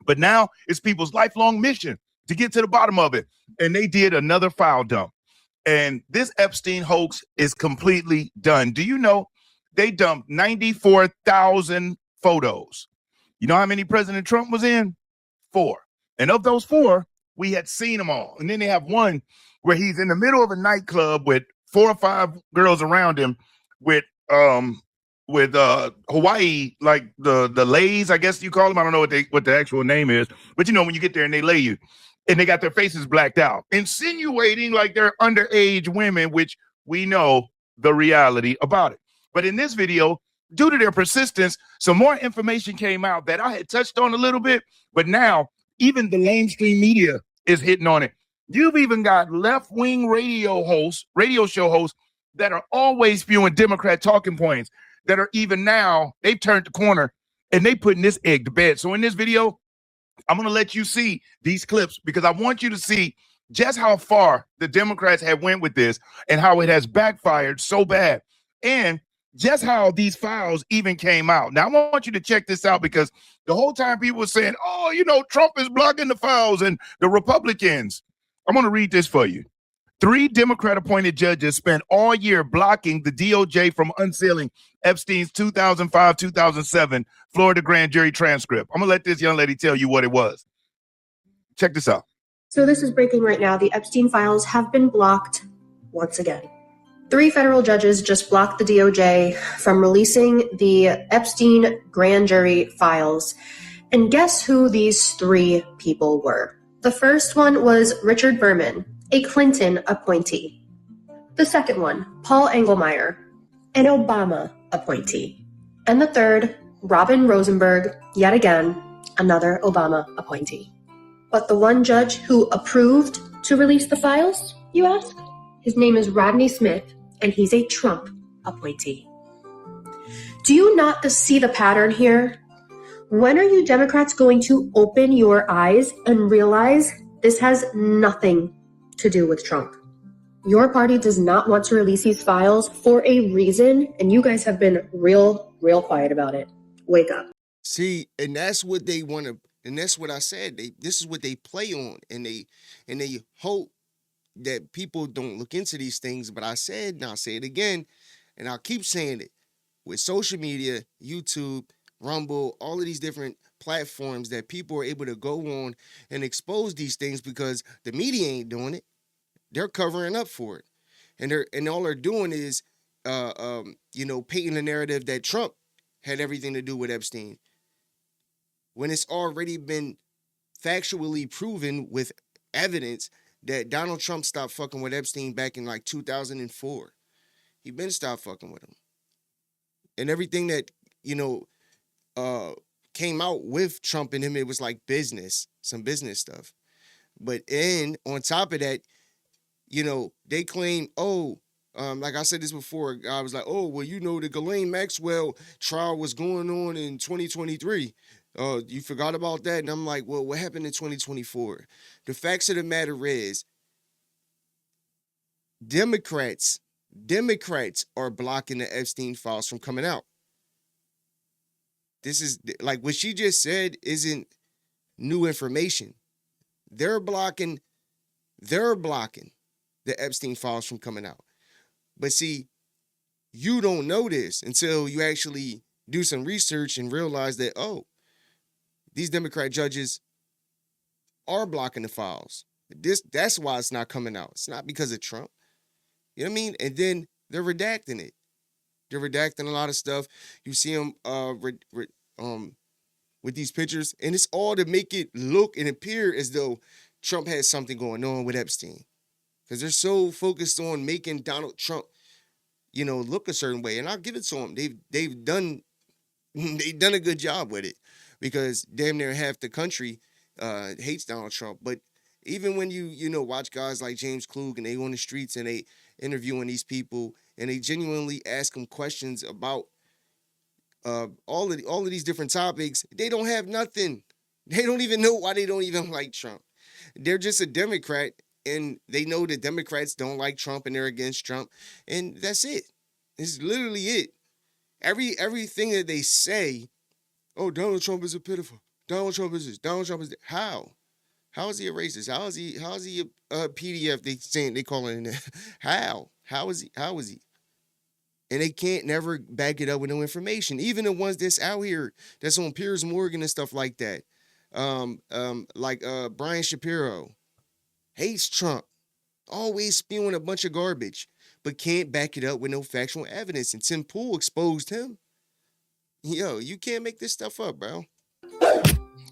But now it's people's lifelong mission to get to the bottom of it. And they did another file dump. And this Epstein hoax is completely done. Do you know they dumped 94,000 photos? You know how many President Trump was in? 4. And of those 4, we had seen them all. And then they have one where he's in the middle of a nightclub with 4 or 5 girls around him with Hawaii, like the lays, I guess you call them. I don't know what the actual name is, but you know, when you get there and they lay you and they got their faces blacked out, insinuating like they're underage women, which we know the reality about it. But in this video, due to their persistence, some more information came out that I had touched on a little bit, but now even the mainstream media is hitting on it. You've even got left-wing radio show hosts that are always spewing Democrat talking points that are even now, they've turned the corner and they putting this egg to bed. So in this video, I'm going to let you see these clips because I want you to see just how far the Democrats have went with this and how it has backfired so bad. And just how these files even came out. Now, I want you to check this out because the whole time people were saying, oh, you know, Trump is blocking the files and the Republicans. I'm going to read this for you. 3 Democrat-appointed judges spent all year blocking the DOJ from unsealing Epstein's 2005-2007 Florida grand jury transcript. I'm going to let this young lady tell you what it was. Check this out. So this is breaking right now. The Epstein files have been blocked once again. 3 federal judges just blocked the DOJ from releasing the Epstein grand jury files. And guess who these 3 people were? The first one was Richard Berman, a Clinton appointee. The second one, Paul Engelmeyer, an Obama appointee. And the third, Robin Rosenberg, yet again, another Obama appointee. But the one judge who approved to release the files, you ask? His name is Rodney Smith, and he's a Trump appointee. Do you not see the pattern here? When are you Democrats going to open your eyes and realize this has nothing to do with Trump? Your party does not want to release these files for a reason, and you guys have been real quiet about it. Wake up. See, and that's what they want to, and that's what I said. This is what they play on, and they hope that people don't look into these things. But I said, and I'll say it again, and I'll keep saying it, with social media, YouTube, Rumble, all of these different platforms that people are able to go on and expose these things because the media ain't doing it. They're covering up for it. And all they're doing is painting the narrative that Trump had everything to do with Epstein, when it's already been factually proven with evidence that Donald Trump stopped fucking with Epstein back in like 2004. He been stopped fucking with him. And everything that, came out with Trump and him, it was like some business stuff. But on top of that, they claim, like I said this before, I was like, the Ghislaine Maxwell trial was going on in 2023. You forgot about that? And I'm like, well, what happened in 2024? The facts of the matter is, Democrats are blocking the Epstein files from coming out. This is like what she just said isn't new information. They're blocking the Epstein files from coming out. But see, you don't know this until you actually do some research and realize that, these Democrat judges are blocking the files. That's why it's not coming out. It's not because of Trump. You know what I mean? And then they're redacting it. They're redacting a lot of stuff. You see them with these pictures, and it's all to make it look and appear as though Trump has something going on with Epstein, because they're so focused on making Donald Trump, look a certain way. And I'll give it to them. They've done a good job with it, because damn near half the country hates Donald Trump. But even when you watch guys like James Klug and they on the streets and interviewing these people, and they genuinely ask them questions about all of these different topics. They don't have nothing. They don't even know why they don't even like Trump. They're just a Democrat, and they know that Democrats don't like Trump and they're against Trump, and that's it. It's literally it. Everything that they say, oh, Donald Trump is a pedophile. Donald Trump is this. Donald Trump is that. How? How is he a racist? How is he a PDF? They calling it. How? How is he? And they can't never back it up with no information. Even the ones that's out here, that's on Piers Morgan and stuff like that. Like Brian Shapiro hates Trump, always spewing a bunch of garbage, but can't back it up with no factual evidence. And Tim Pool exposed him. Yo, you can't make this stuff up, bro.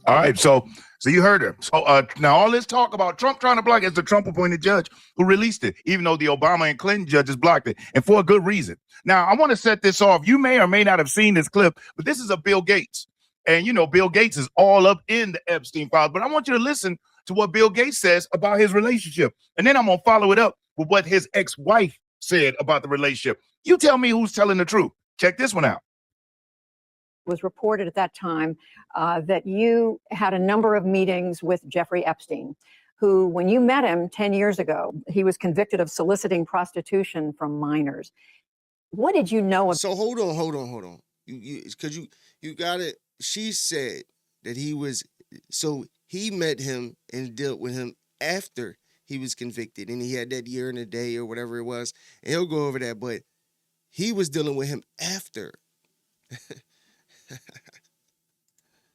All right, so you heard her. So now all this talk about Trump trying to block it is the Trump-appointed judge who released it, even though the Obama and Clinton judges blocked it, and for a good reason. Now, I want to set this off. You may or may not have seen this clip, but this is of Bill Gates. And, you know, Bill Gates is all up in the Epstein files, but I want you to listen to what Bill Gates says about his relationship. And then I'm going to follow it up with what his ex-wife said about the relationship. You tell me who's telling the truth. Check this one out. Was reported at that time that you had a number of meetings with Jeffrey Epstein, who, when you met him 10 years ago, he was convicted of soliciting prostitution from minors. What did you know? So hold on. Because you got it. She said that he met him and dealt with him after he was convicted, and he had that year and a day or whatever it was, and he'll go over that, but he was dealing with him after.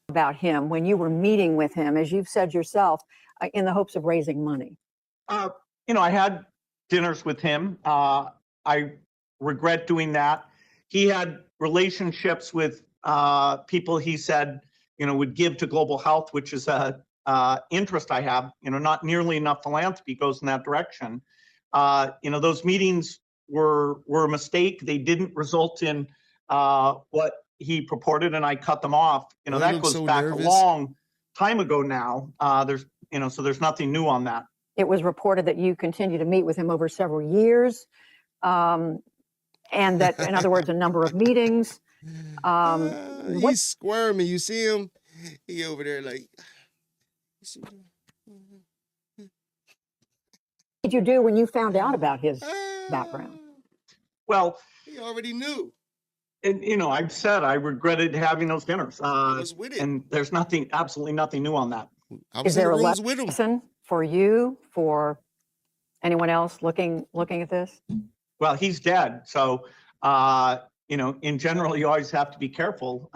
About him when you were meeting with him, as you've said yourself, in the hopes of raising money? You know, I had dinners with him. I regret doing that. He had relationships with people he said, you know, would give to global health, which is a interest I have. You know, not nearly enough philanthropy goes in that direction. You know, those meetings were a mistake. They didn't result in what he purported, and I cut them off. You know, that goes back a long time ago now. So there's nothing new on that. It was reported that you continue to meet with him over several years, and that, in other words, a number of meetings. He's squirming. You see him? He over there like. What did you do when you found out about his background? Well, he already knew. And, you know, I've said I regretted having those dinners. And there's absolutely nothing new on that. Is there a lesson for you, for anyone else looking at this? Well, he's dead. So, you know, in general, you always have to be careful.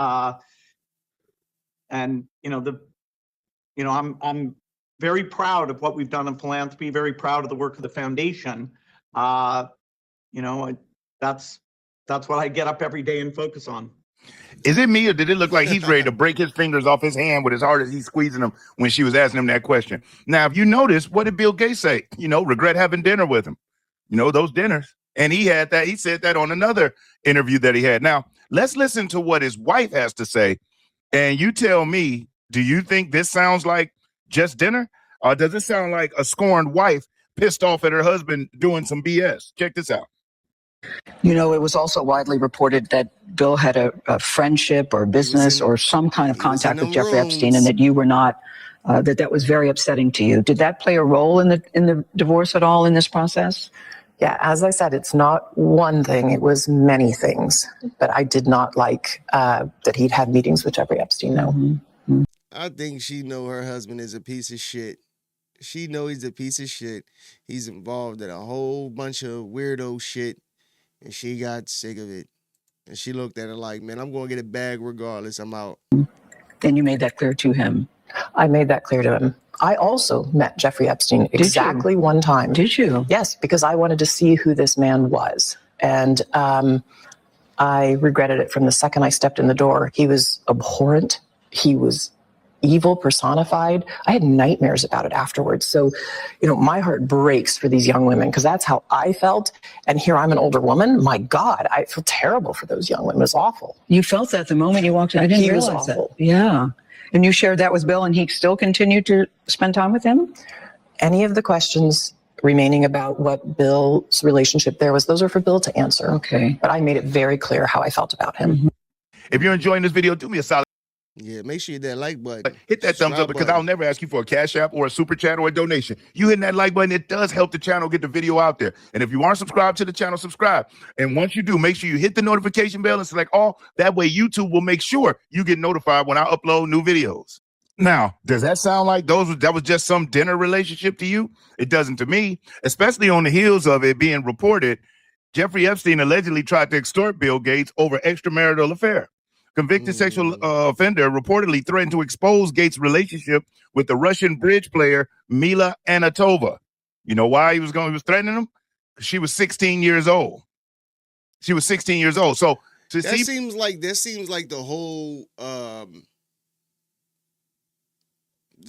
And, I'm very proud of what we've done in philanthropy, very proud of the work of the foundation. That's what I get up every day and focus on. Is it me, or did it look like he's ready to break his fingers off his hand with as hard as he's squeezing them when she was asking him that question? Now, if you notice, what did Bill Gates say? You know, regret having dinner with him. You know, those dinners. And he said that on another interview that he had. Now, let's listen to what his wife has to say. And you tell me, do you think this sounds like just dinner? Or does it sound like a scorned wife pissed off at her husband doing some BS? Check this out. You know, it was also widely reported that Bill had a friendship or business or some kind of contact with Jeffrey Epstein, and that you were not, that was very upsetting to you. Did that play a role in the divorce at all in this process? Yeah, as I said, it's not one thing, it was many things. But I did not like that he'd had meetings with Jeffrey Epstein, no. Mm-hmm. I think she know her husband is a piece of shit. She know he's a piece of shit. He's involved in a whole bunch of weirdo shit. And she got sick of it. And she looked at it like, man, I'm going to get a bag regardless. I'm out. And you made that clear to him? I made that clear to him. I also met Jeffrey Epstein exactly one time. Did you? Yes, because I wanted to see who this man was. And I regretted it from the second I stepped in the door. He was abhorrent. He was evil personified. I had nightmares about it afterwards. So, you know, my heart breaks for these young women because that's how I felt. And here I'm an older woman. My God, I feel terrible for those young women. It was awful. You felt that the moment you walked in? I didn't realize was awful. That. Yeah. And you shared that with Bill, and he still continued to spend time with him? Any of the questions remaining about what Bill's relationship there was, those are for Bill to answer. Okay. But I made it very clear how I felt about him. If you're enjoying this video, do me a solid. Yeah, make sure you hit that like button. Hit that thumbs up because I'll never ask you for a cash app or a super chat or a donation. You hitting that like button, it does help the channel get the video out there. And if you aren't subscribed to the channel, subscribe. And once you do, make sure you hit the notification bell and select all. That way YouTube will make sure you get notified when I upload new videos. Now, does that sound like that was just some dinner relationship to you? It doesn't to me, especially on the heels of it being reported. Jeffrey Epstein allegedly tried to extort Bill Gates over extramarital affair. Convicted sexual offender reportedly threatened to expose Gates' relationship with the Russian bridge player Mila Anatova. You know why he was threatening him? She was 16 years old. She was 16 years old. So that seems like the whole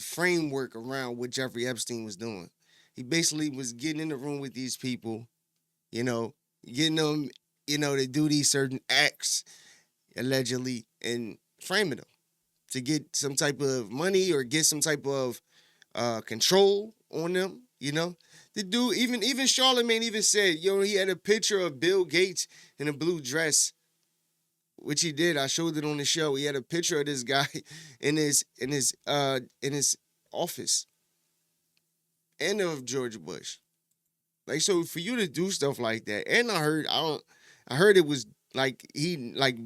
framework around what Jeffrey Epstein was doing. He basically was getting in the room with these people, getting them, to do these certain acts, allegedly, and framing them to get some type of money or get some type of control on them. The dude, even Charlemagne even said, he had a picture of Bill Gates in a blue dress, which he did. I showed it on the show. He had a picture of this guy in his office, and of George Bush. Like, so for you to do stuff like that, and I heard it was like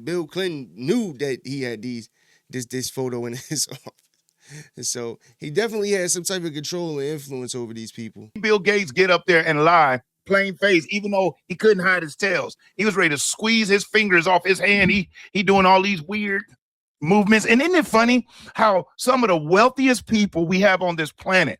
Bill Clinton knew that he had this photo in his office. And so he definitely had some type of control and influence over these people. Bill Gates get up there and lie, plain face, even though he couldn't hide his tails. He was ready to squeeze his fingers off his hand. He doing all these weird movements. And isn't it funny how some of the wealthiest people we have on this planet,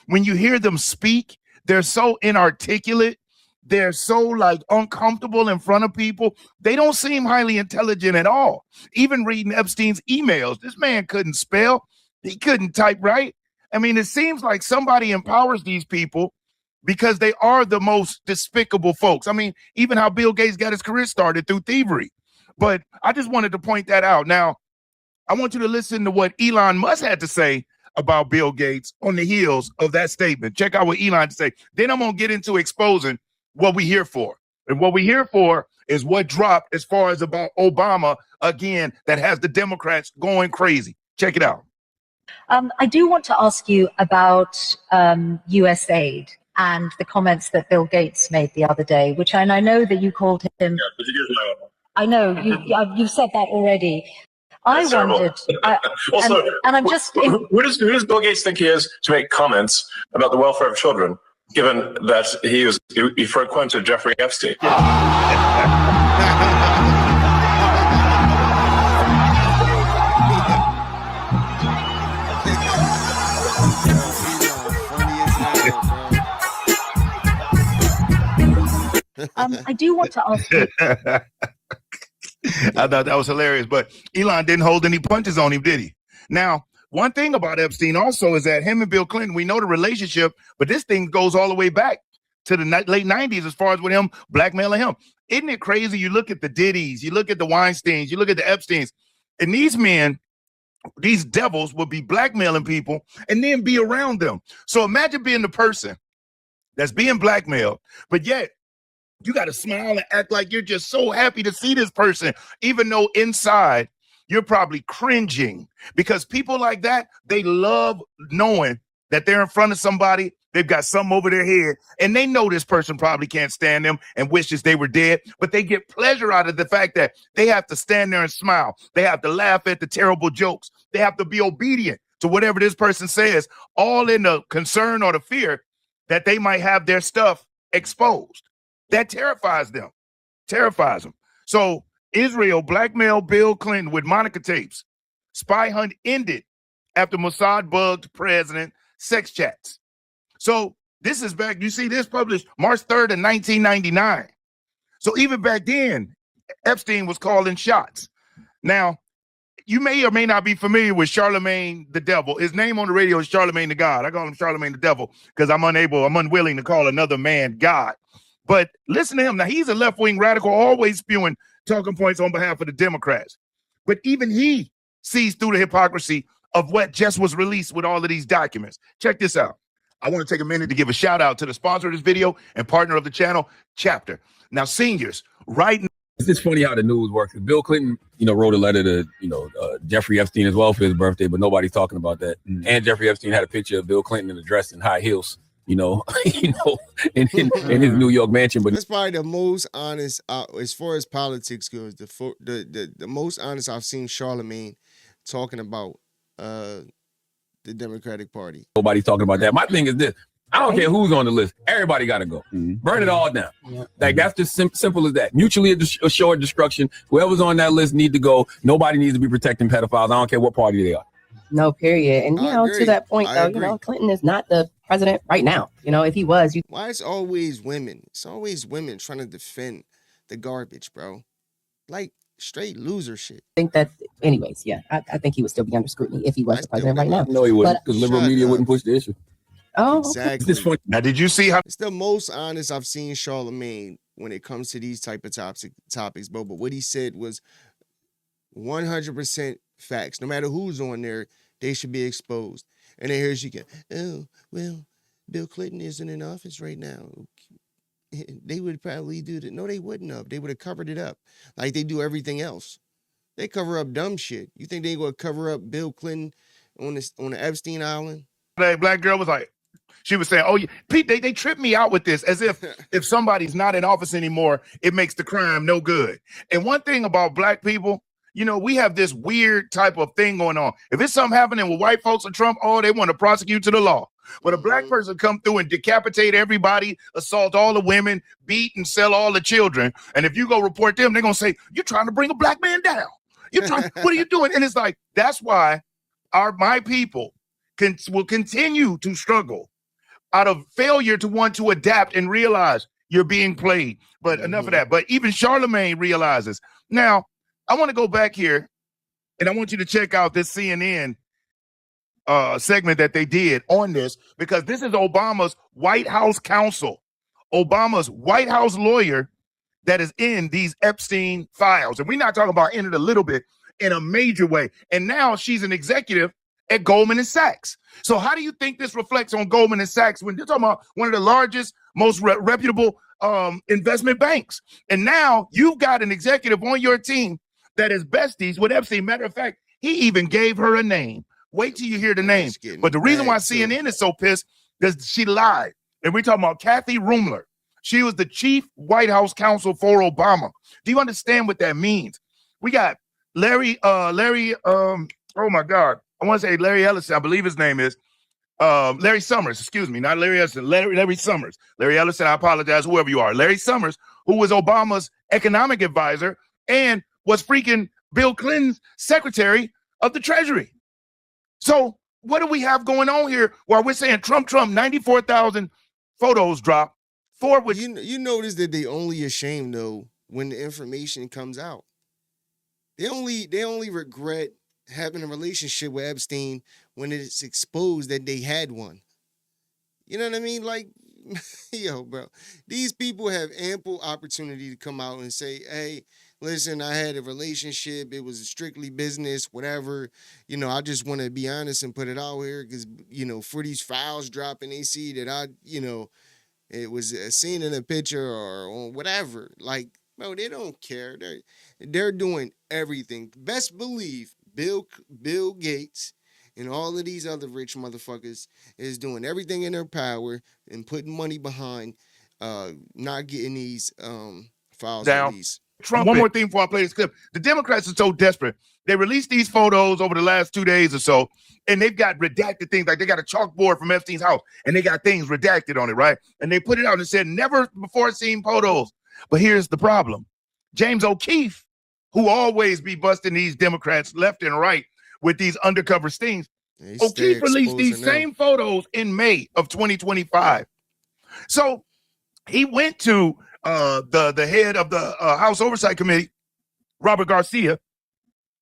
when you hear them speak, they're so inarticulate. They're so uncomfortable in front of people. They don't seem highly intelligent at all. Even reading Epstein's emails, this man couldn't spell. He couldn't type right. I mean, it seems like somebody empowers these people because they are the most despicable folks. I mean, even how Bill Gates got his career started through thievery. But I just wanted to point that out. Now, I want you to listen to what Elon Musk had to say about Bill Gates on the heels of that statement. Check out what Elon had to say. Then I'm going to get into exposing what we here for. And what we here for is what dropped as far as about Obama, again, that has the Democrats going crazy. Check it out. I do want to ask you about U.S. aid and the comments that Bill Gates made the other day, which and I know that you called him. Yeah, but you didn't know. I know you've said that already. I wondered, also, and I'm just. Who does Bill Gates think he is to make comments about the welfare of children, given that he frequented Jeffrey Epstein? I do want to ask you. I thought that was hilarious, but Elon didn't hold any punches on him, did he? Now, one thing about Epstein also is that him and Bill Clinton, we know the relationship, but this thing goes all the way back to the late 90s as far as with him blackmailing him. Isn't it crazy? You look at the Diddy's, you look at the Weinsteins, you look at the Epsteins, and these men, these devils would be blackmailing people and then be around them. So imagine being the person that's being blackmailed, but yet you got to smile and act like you're just so happy to see this person, even though inside you're probably cringing, because people like that, they love knowing that they're in front of somebody, they've got something over their head, and they know this person probably can't stand them and wishes they were dead, but they get pleasure out of the fact that they have to stand there and smile. They have to laugh at the terrible jokes. They have to be obedient to whatever this person says, all in the concern or the fear that they might have their stuff exposed. That terrifies them, So Israel blackmailed Bill Clinton with Monica tapes. Spy hunt ended after Mossad bugged president sex chats. So this is back, you see this published March 3rd of 1999. So even back then, Epstein was calling shots. Now, you may or may not be familiar with Charlemagne the Devil. His name on the radio is Charlemagne the God. I call him Charlemagne the Devil because I'm unwilling to call another man God. But listen to him. Now, he's a left-wing radical, always spewing talking points on behalf of the Democrats. But even he sees through the hypocrisy of what just was released with all of these documents. Check this out. I want to take a minute to give a shout out to the sponsor of this video and partner of the channel, Chapter. Now, seniors, right now. It's just funny how the news works. Bill Clinton, wrote a letter to, Jeffrey Epstein as well for his birthday, but nobody's talking about that. And Jeffrey Epstein had a picture of Bill Clinton in a dress and high heels, in his New York mansion. But that's probably the most honest, as far as politics goes, the most honest I've seen Charlemagne talking about the Democratic Party. Nobody's talking about that. My thing is this. I don't care who's on the list. Everybody got to go. Burn it all down. Like, that's just simple as that. Mutually assured destruction. Whoever's on that list need to go. Nobody needs to be protecting pedophiles. I don't care what party they are. No, period. And, to that point, though, Clinton is not the president right now. If he was. Why it's always women? It's always women trying to defend the garbage, bro. Like, straight loser shit. I think that, anyways, I think he would still be under scrutiny if he was the president right now. No, he wouldn't, because liberal media wouldn't push the issue. Oh, exactly. Now, did you see how it's the most honest I've seen Charlemagne when it comes to these type of topics, bro? But what he said was 100% facts. No matter who's on there, they should be exposed. And then here she goes, oh, well, Bill Clinton isn't in office right now. They would probably do that. No, they wouldn't have. They would have covered it up like they do everything else. They cover up dumb shit. You think they gonna cover up Bill Clinton on the Epstein Island? That black girl was like, she was saying, oh, Pete, they tripped me out with this as if somebody's not in office anymore, it makes the crime no good. And one thing about black people, we have this weird type of thing going on. If it's something happening with white folks or Trump, they want to prosecute to the law. But a black person come through and decapitate everybody, assault all the women, beat and sell all the children. And if you go report them, they're going to say, you're trying to bring a black man down. What are you doing? And it's like, that's why my people will continue to struggle out of failure to want to adapt and realize you're being played. But enough of that. But even Charlemagne realizes. Now, I want to go back here, and I want you to check out this CNN segment that they did on this, because this is Obama's White House counsel, Obama's White House lawyer that is in these Epstein files. And we're not talking about in it a little bit, in a major way. And now she's an executive at Goldman Sachs. So how do you think this reflects on Goldman Sachs when you're talking about one of the largest, most reputable investment banks? And now you've got an executive on your team that is besties with Epstein. Matter of fact, he even gave her a name. Wait till you hear the name. But the reason why CNN is so pissed is she lied. And we're talking about Kathy Rumler. She was the chief White House counsel for Obama. Do you understand what that means? We got Larry, oh my God. I want to say Larry Ellison, I believe his name is. Larry Summers, excuse me, not Larry Ellison, Larry Summers. Larry Ellison, I apologize, whoever you are. Larry Summers, who was Obama's economic advisor and was freaking Bill Clinton's secretary of the Treasury. So what do we have going on here while we're saying Trump, 94,000 photos dropped? You notice that they only ashamed, though, when the information comes out. They only regret having a relationship with Epstein when it's exposed that they had one. You know what I mean? Like, yo, bro, these people have ample opportunity to come out and say, hey, listen, I had a relationship. It was strictly business, whatever. I just want to be honest and put it out here because, for these files dropping, they see that it was seen in a picture or whatever. Like, bro, they don't care. They're doing everything. Best believe Bill Gates and all of these other rich motherfuckers is doing everything in their power and putting money behind not getting these files released. Trump. One more thing before I play this clip. The Democrats are so desperate. They released these photos over the last 2 days or so, and they've got redacted things. Like they got a chalkboard from Epstein's house, and they got things redacted on it, right? And they put it out and said, never before seen photos. But here's the problem. James O'Keefe, who always be busting these Democrats left and right with these undercover stings, O'Keefe released these same photos in May of 2025. So he went to the head of the House Oversight Committee, Robert Garcia,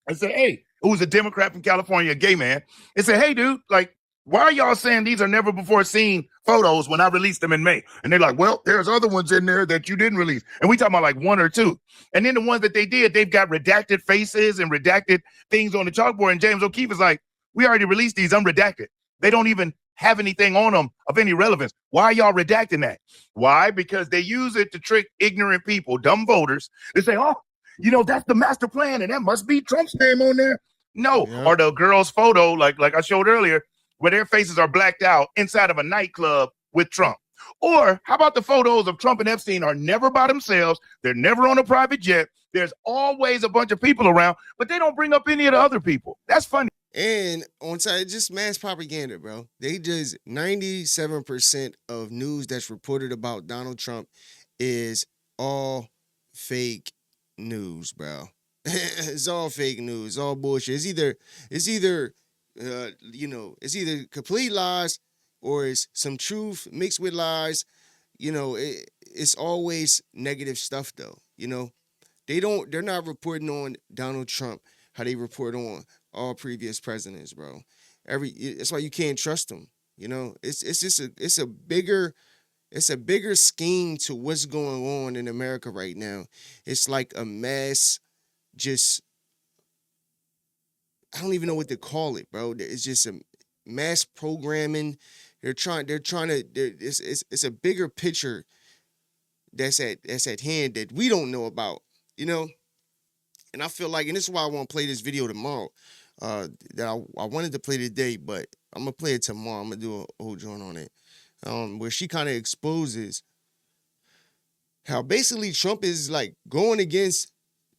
and said, hey, who's a Democrat from California, a gay man, and said, hey, dude, like, why are y'all saying these are never before seen photos when I released them in May? And they're like, well, there's other ones in there that you didn't release. And we talking about like one or two. And then the ones that they did, they've got redacted faces and redacted things on the chalkboard. And James O'Keefe is like, we already released these unredacted. They don't even have anything on them of any relevance. Why are y'all redacting that? Why? Because they use it to trick ignorant people, dumb voters. They say, oh, that's the master plan, and that must be Trump's name on there. No. Yep. Or the girl's photo, like I showed earlier, where their faces are blacked out inside of a nightclub with Trump. Or how about the photos of Trump and Epstein are never by themselves? They're never on a private jet. There's always a bunch of people around, but they don't bring up any of the other people. That's funny. And on side, just mass propaganda, bro. They just 97% of news that's reported about Donald Trump is all fake news, bro. It's all fake news, it's all bullshit. It's either complete lies or it's some truth mixed with lies. It's always negative stuff though. They're not reporting on Donald Trump how they report on all previous presidents, bro. That's why you can't trust them. It's a bigger scheme to what's going on in America right now. It's like a mass, I don't even know what to call it, bro. It's just a mass programming. It's a bigger picture that's at hand that we don't know about, And I feel like, and this is why I want to play this video tomorrow. That I wanted to play today, but I'm gonna play it tomorrow. I'm gonna do a whole joint on it, where she kind of exposes how basically Trump is like going against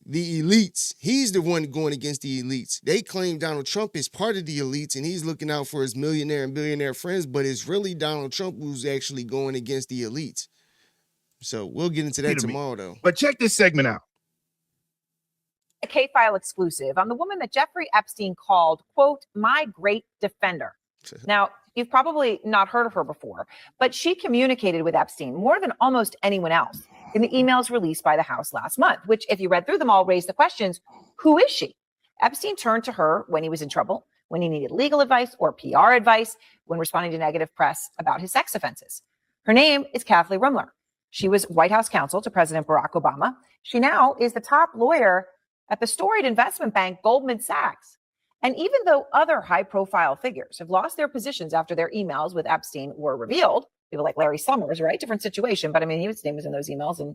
the elites. He's the one going against the elites. They claim Donald Trump is part of the elites and he's looking out for his millionaire and billionaire friends, but it's really Donald Trump who's actually going against the elites. So we'll get into that tomorrow, though. But check this segment out. A K-File exclusive on the woman that Jeffrey Epstein called, quote, my great defender. Now, you've probably not heard of her before, but she communicated with Epstein more than almost anyone else in the emails released by the House last month, which, if you read through them all, raised the questions, who is she? Epstein turned to her when he was in trouble, when he needed legal advice or PR advice, when responding to negative press about his sex offenses. Her name is Kathleen Rumler. She was White House counsel to President Barack Obama. She now is the top lawyer at the storied investment bank Goldman Sachs. And even though other high-profile figures have lost their positions after their emails with Epstein were revealed, people like Larry Summers, right? Different situation, but I mean, his name was in those emails and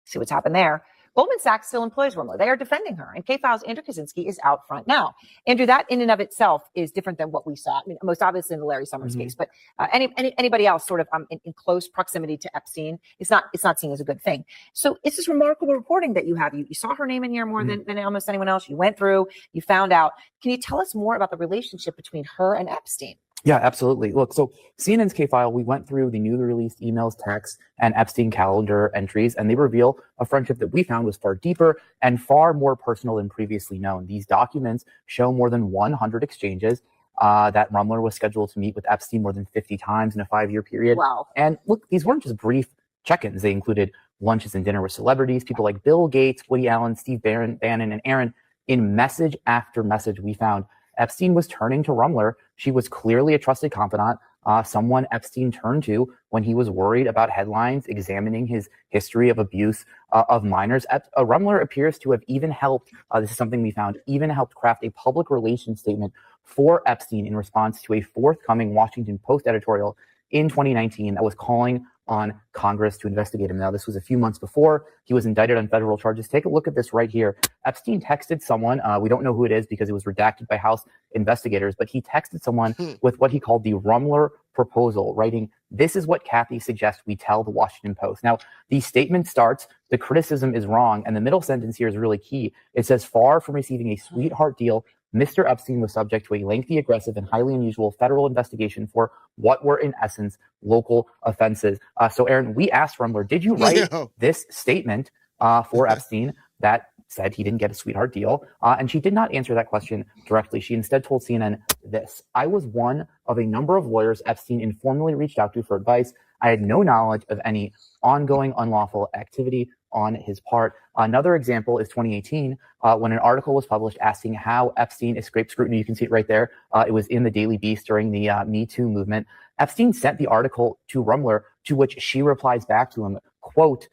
see what's happened there. Goldman Sachs still employs Rumler. They are defending her, and K-File's Andrew Kaczynski is out front now. Andrew, that in and of itself is different than what we saw. I mean, most obviously in the Larry Summers case, but anybody else sort of in close proximity to Epstein, it's not seen as a good thing. So it's this remarkable reporting that you have. You saw her name in here more than almost anyone else. You went through, you found out. Can you tell us more about the relationship between her and Epstein? Yeah, absolutely. Look, so CNN's K-File, we went through the newly released emails, texts, and Epstein calendar entries, and they reveal a friendship that we found was far deeper and far more personal than previously known. These documents show more than 100 exchanges that Rumler was scheduled to meet with Epstein more than 50 times in a 5-year period. Wow. And look, these weren't just brief check-ins. They included lunches and dinner with celebrities, people like Bill Gates, Woody Allen, Steve Bannon, and Aaron. In message after message, we found Epstein was turning to Rumler. She was clearly a trusted confidant, someone Epstein turned to when he was worried about headlines examining his history of abuse of minors. Rumler appears to have even helped, this is something we found, even helped craft a public relations statement for Epstein in response to a forthcoming Washington Post editorial in 2019 that was calling on Congress to investigate him. Now, this was a few months before he was indicted on federal charges. Take a look at this right here. Epstein texted someone, we don't know who it is because it was redacted by House investigators, but he texted someone with what he called the Rumler proposal, writing, "This is what Kathy suggests we tell the Washington Post." Now, the statement starts, "The criticism is wrong," and the middle sentence here is really key. It says, "Far from receiving a sweetheart deal, Mr. Epstein was subject to a lengthy, aggressive, and highly unusual federal investigation for what were, in essence, local offenses." So, Aaron, we asked Rumler, did you write this statement for Epstein that said he didn't get a sweetheart deal? And she did not answer that question directly. She instead told CNN this: "I was one of a number of lawyers Epstein informally reached out to for advice. I had no knowledge of any ongoing unlawful activity on his part." Another example is 2018, when an article was published asking how Epstein escaped scrutiny. You can see it right there. It was in the Daily Beast during the Me Too movement. Epstein sent the article to Rumler, to which she replies back to him, quote,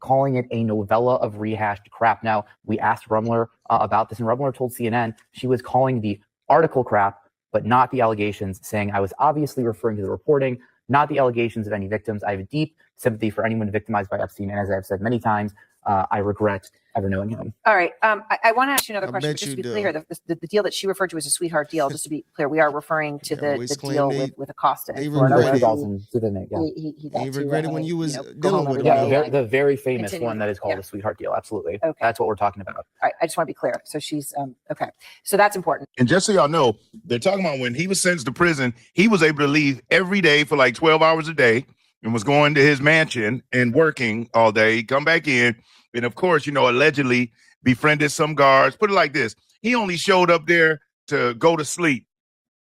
calling it a novella of rehashed crap. Now, we asked Rumler about this, and Rumler told CNN she was calling the article crap, but not the allegations, saying I was obviously referring to the reporting, not the allegations of any victims. I have deep sympathy for anyone victimized by Epstein. And as I've said many times, I regret ever knowing him. All right. I want to ask you another question. bet But just to you be do. clear, the deal that she referred to as a sweetheart deal, just to be clear, we are referring to the deal with Acosta in Florida. Regret where he got You to, regretted when you was go home every day. The very famous continue. one that is called Yeah. a sweetheart deal. Absolutely. Okay. That's what we're talking about. All right. I just want to be clear. So she's okay. So that's important. And just so y'all know, they're talking about when he was sentenced to prison, he was able to leave every day for like 12 hours a day and was going to his mansion and working all day, come back in. And of course, allegedly befriended some guards. Put it like this. He only showed up there to go to sleep.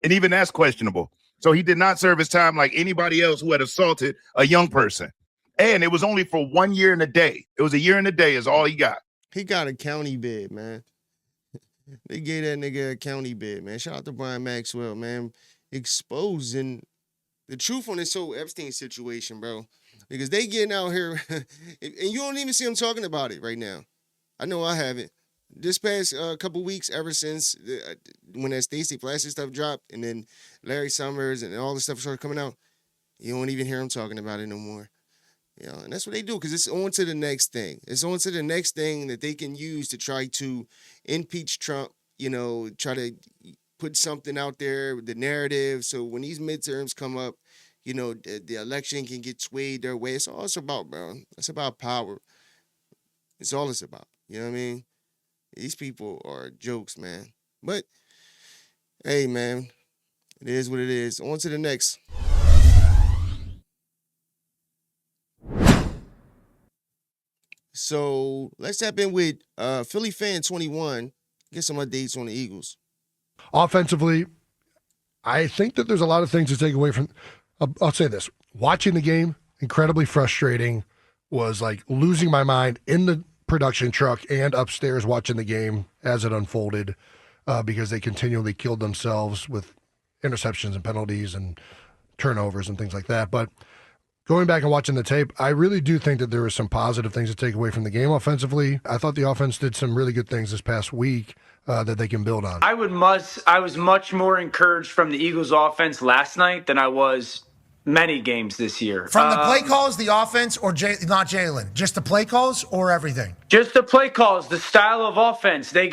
And even that's questionable. So he did not serve his time like anybody else who had assaulted a young person. And it was only for 1 year and a day. It was a year and a day is all he got. He got a county bid, man. They gave that nigga a county bid, man. Shout out to Brian Maxwell, man. Exposing the truth on this whole Epstein situation, bro. Because they getting out here, and you don't even see them talking about it right now. I know I haven't. This past couple weeks, ever since when that Stacey Flassy stuff dropped, and then Larry Summers and all the stuff started coming out, you don't even hear them talking about it no more. And that's what they do, because it's on to the next thing. It's on to the next thing that they can use to try to impeach Trump, try to put something out there, the narrative. So when these midterms come up, the election can get swayed their way. It's all it's about, bro. It's about power. It's all it's about. You know what I mean? These people are jokes, man. But, hey, man, it is what it is. On to the next. So let's tap in with Philly Fan 21. Get some updates on the Eagles. Offensively, I think that there's a lot of things to take away from. I'll say this. Watching the game, incredibly frustrating, was like losing my mind in the production truck and upstairs watching the game as it unfolded because they continually killed themselves with interceptions and penalties and turnovers and things like that. But going back and watching the tape, I really do think that there were some positive things to take away from the game offensively. I thought the offense did some really good things this past week that they can build on. I was much more encouraged from the Eagles offense last night than I was many games this year. From the play calls, the offense, or not Jalen? Just the play calls or everything? Just the play calls, the style of offense. They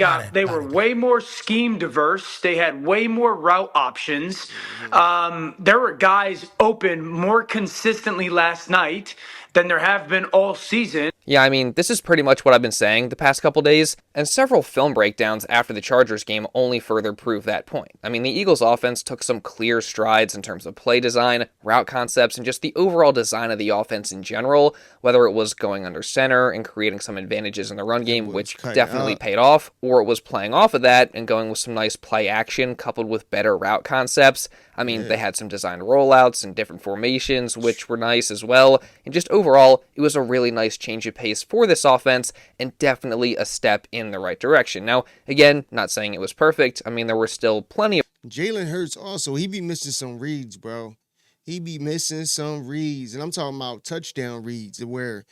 were way more scheme diverse. They had way more route options. There were guys open more consistently last night than there have been all season. Yeah, I mean, this is pretty much what I've been saying the past couple days, and several film breakdowns after the Chargers game only further prove that point. I mean, the Eagles offense took some clear strides in terms of play design, route concepts, and just the overall design of the offense in general, whether it was going under center and creating some advantages in the run game, which definitely paid off, or it was playing off of that and going with some nice play action coupled with better route concepts. I mean, they had some designed rollouts and different formations, which were nice as well, and just overall, it was a really nice change of pace for this offense, and definitely a step in the right direction. Now, again, not saying it was perfect. I mean, there were still plenty of... Jalen Hurts also, he be missing some reads, bro. He be missing some reads, and I'm talking about touchdown reads, where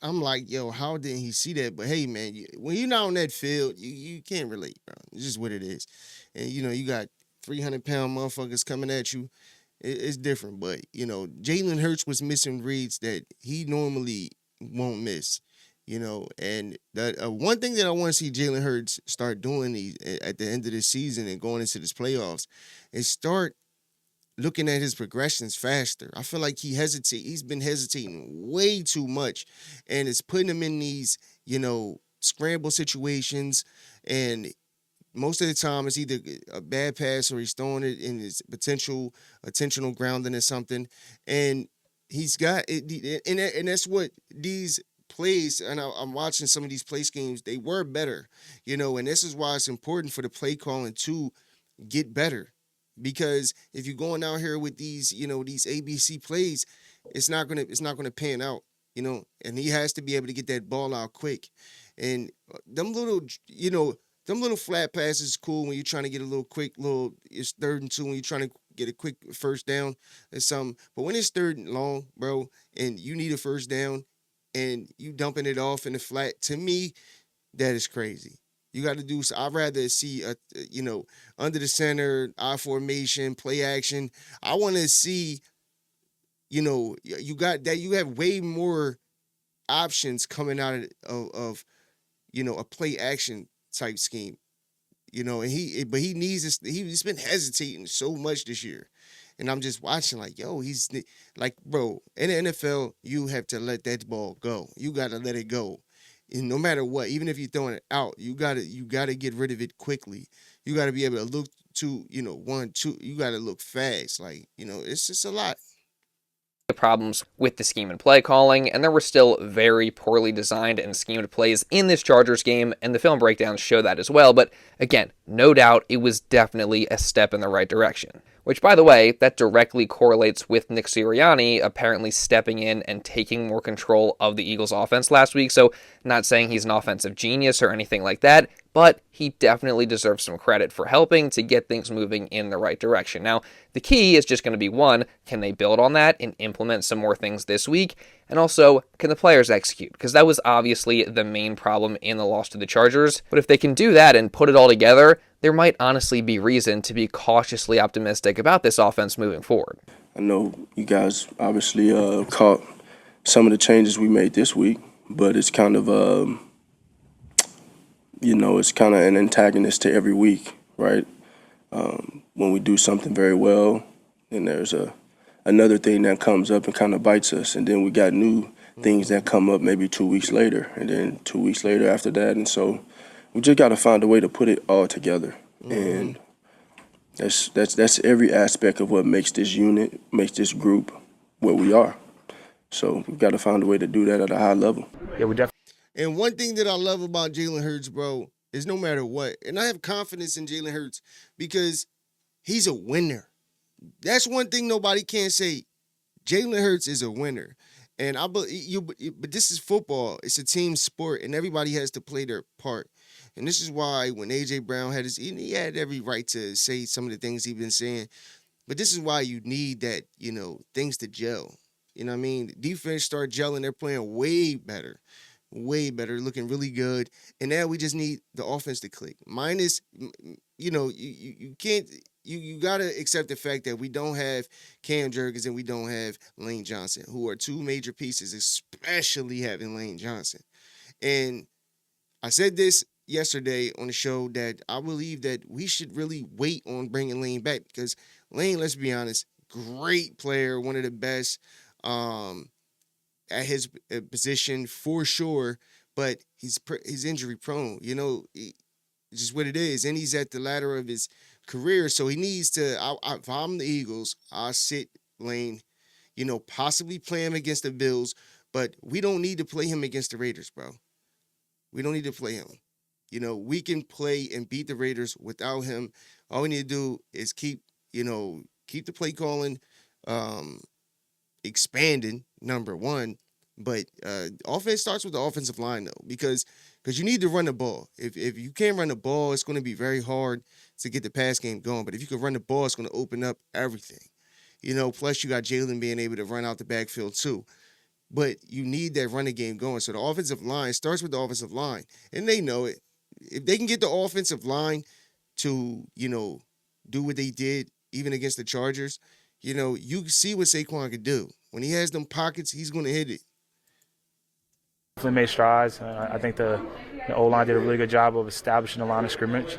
I'm like, yo, how didn't he see that? But hey, man, when you're not on that field, you can't relate, bro. It's just what it is. And, you got 300-pound motherfuckers coming at you. It's different, but, Jalen Hurts was missing reads that he normally won't miss, and that one thing that I want to see Jalen Hurts start doing at the end of the season and going into this playoffs is start looking at his progressions faster. I feel like he's been hesitating way too much, and it's putting him in these, scramble situations, and most of the time, it's either a bad pass or he's throwing it in his intentional grounding or something. And he's got it, and that's what these plays, and I'm watching some of these play schemes, they were better, and this is why it's important for the play calling to get better. Because if you're going out here with these, these ABC plays, it's not gonna pan out, and he has to be able to get that ball out quick. And them little flat passes is cool when you're trying to get a little quick, it's 3rd and 2 when you're trying to get a quick first down or something. But when it's 3rd and long, bro, and you need a first down and you dumping it off in the flat, to me, that is crazy. You got to do. I'd rather see under the center, I formation, play action. I want to see, you got that. You have way more options coming out of a play action type scheme. And he needs this. He's been hesitating so much this year. And I'm just watching like, yo, he's like, bro, in the NFL, you have to let that ball go. You got to let it go. And no matter what, even if you're throwing it out, you gotta get rid of it quickly. You gotta be able to look to, 1, 2, you gotta look fast. Like, it's just a lot. Problems with the scheme and play calling, and there were still very poorly designed and schemed plays in this Chargers game, and the film breakdowns show that as well. But again, no doubt it was definitely a step in the right direction. Which, by the way, that directly correlates with Nick Sirianni apparently stepping in and taking more control of the Eagles offense last week. So, not saying he's an offensive genius or anything like that, but he definitely deserves some credit for helping to get things moving in the right direction. Now, the key is just going to be, one, can they build on that and implement some more things this week? And also, can the players execute? Because that was obviously the main problem in the loss to the Chargers. But if they can do that and put it all together, there might honestly be reason to be cautiously optimistic about this offense moving forward. I know you guys obviously caught some of the changes we made this week, but it's kind of, it's kind of an antagonist to every week, right? When we do something very well, then there's another thing that comes up and kind of bites us, and then we got new things that come up maybe 2 weeks later, and then 2 weeks later after that, and so we just got to find a way to put it all together, and that's every aspect of what makes this unit, makes this group what we are. So we've got to find a way to do that at a high level. Yeah, we definitely. And one thing that I love about Jalen Hurts, bro, is no matter what, and I have confidence in Jalen Hurts because he's a winner. That's one thing nobody can say. Jalen Hurts is a winner. And but this is football. It's a team sport, and everybody has to play their part. And this is why when A.J. Brown had he had every right to say some of the things he's been saying. But this is why you need that, things to gel. You know what I mean? Defense start gelling. They're playing way better, looking really good. And now we just need the offense to click. Minus, you can't. You got to accept the fact that we don't have Cam Jurgens and we don't have Lane Johnson, who are two major pieces, especially having Lane Johnson. And I said this yesterday on the show that I believe that we should really wait on bringing Lane back because Lane, let's be honest, great player, one of the best at his position for sure, but he's injury prone. It's just what it is, and he's at the ladder of his career, so he needs to. If I'm the Eagles, I'll sit Lane, possibly play him against the Bills, but we don't need to play him against the Raiders, bro. We don't need to play him. We can play and beat the Raiders without him. All we need to do is keep the play calling expanding, number one. But offense starts with the offensive line, though, because you need to run the ball. If you can't run the ball, it's going to be very hard to get the pass game going. But if you can run the ball, it's going to open up everything. Plus you got Jalen being able to run out the backfield too. But you need that running game going. So the offensive line starts with the offensive line. And they know it. If they can get the offensive line to, do what they did even against the Chargers, you see what Saquon could do. When he has them pockets, he's going to hit it. Definitely made strides. I think the O-line did a really good job of establishing the line of scrimmage.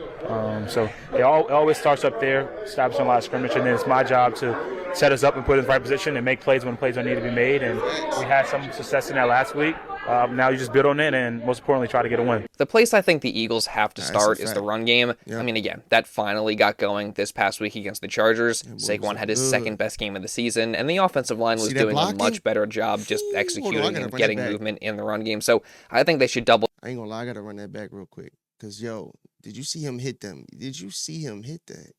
So it always starts up there, establishing a line of scrimmage, and then it's my job to set us up and put us in the right position and make plays when plays are needed to be made. And we had some success in that last week. Now you just build on it and, most importantly, try to get a win. The place I think the Eagles have to start is the run game. Yep. I mean, again, that finally got going this past week against the Chargers. Saquon had his second best game of the season, and the offensive line was doing a much better job just executing and getting movement in the run game. So I think they should double. I ain't gonna lie, I gotta run that back real quick. Because, did you see him hit them? Did you see him hit that?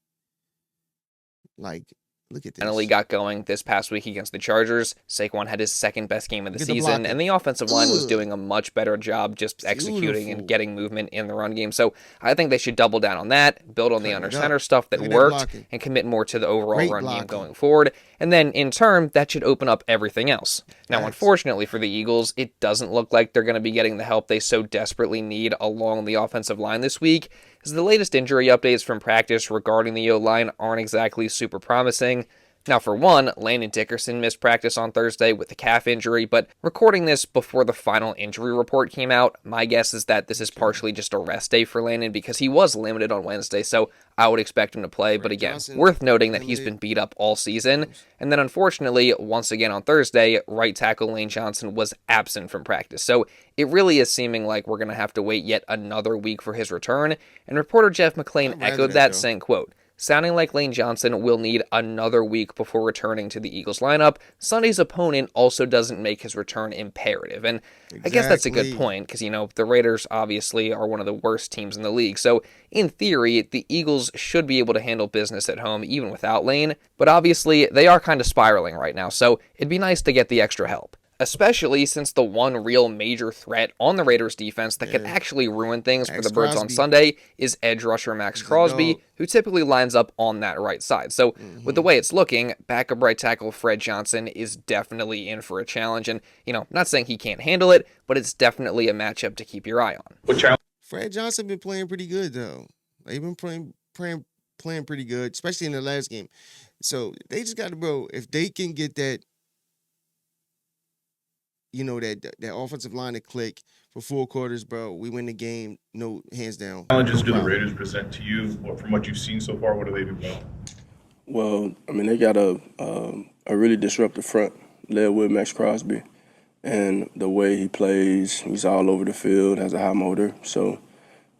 Like, look at this. Finally got going this past week against the Chargers. Saquon had his second best game of the season, and the offensive line was doing a much better job just executing and getting movement in the run game. So I think they should double down on that, build on the under center stuff that worked, and commit more to the overall run game going forward. And then, in turn, that should open up everything else. Now, unfortunately for the Eagles, it doesn't look like they're going to be getting the help they so desperately need along the offensive line this week, as the latest injury updates from practice regarding the O-line aren't exactly super promising. Now, for one, Landon Dickerson missed practice on Thursday with a calf injury, but recording this before the final injury report came out, my guess is that this is partially just a rest day for Landon because he was limited on Wednesday, so I would expect him to play. But again, worth noting that he's been beat up all season. And then unfortunately, once again on Thursday, right tackle Lane Johnson was absent from practice. So it really is seeming like we're going to have to wait yet another week for his return. And reporter Jeff McClain echoed that, saying, quote, "Sounding like Lane Johnson will need another week before returning to the Eagles lineup. Sunday's opponent also doesn't make his return imperative." And I guess that's a good point because, the Raiders obviously are one of the worst teams in the league. So in theory, the Eagles should be able to handle business at home even without Lane. But obviously, they are kind of spiraling right now. So it'd be nice to get the extra help, especially since the one real major threat on the Raiders defense that could actually ruin things for the Birds on Sunday is edge rusher Max Crosby, who typically lines up on that right side. So with the way it's looking, backup right tackle Fred Johnson is definitely in for a challenge. And, not saying he can't handle it, but it's definitely a matchup to keep your eye on. Fred Johnson been playing pretty good, though. They've been playing pretty good, especially in the last game. So they just got to, bro, if they can get that, that offensive line to click for 4 quarters, bro, we win the game, no, hands down. Challenges do the Raiders present to you, or from what you've seen so far? What do they do well? Well, they got a really disruptive front led with Max Crosby, and the way he plays, he's all over the field, has a high motor, so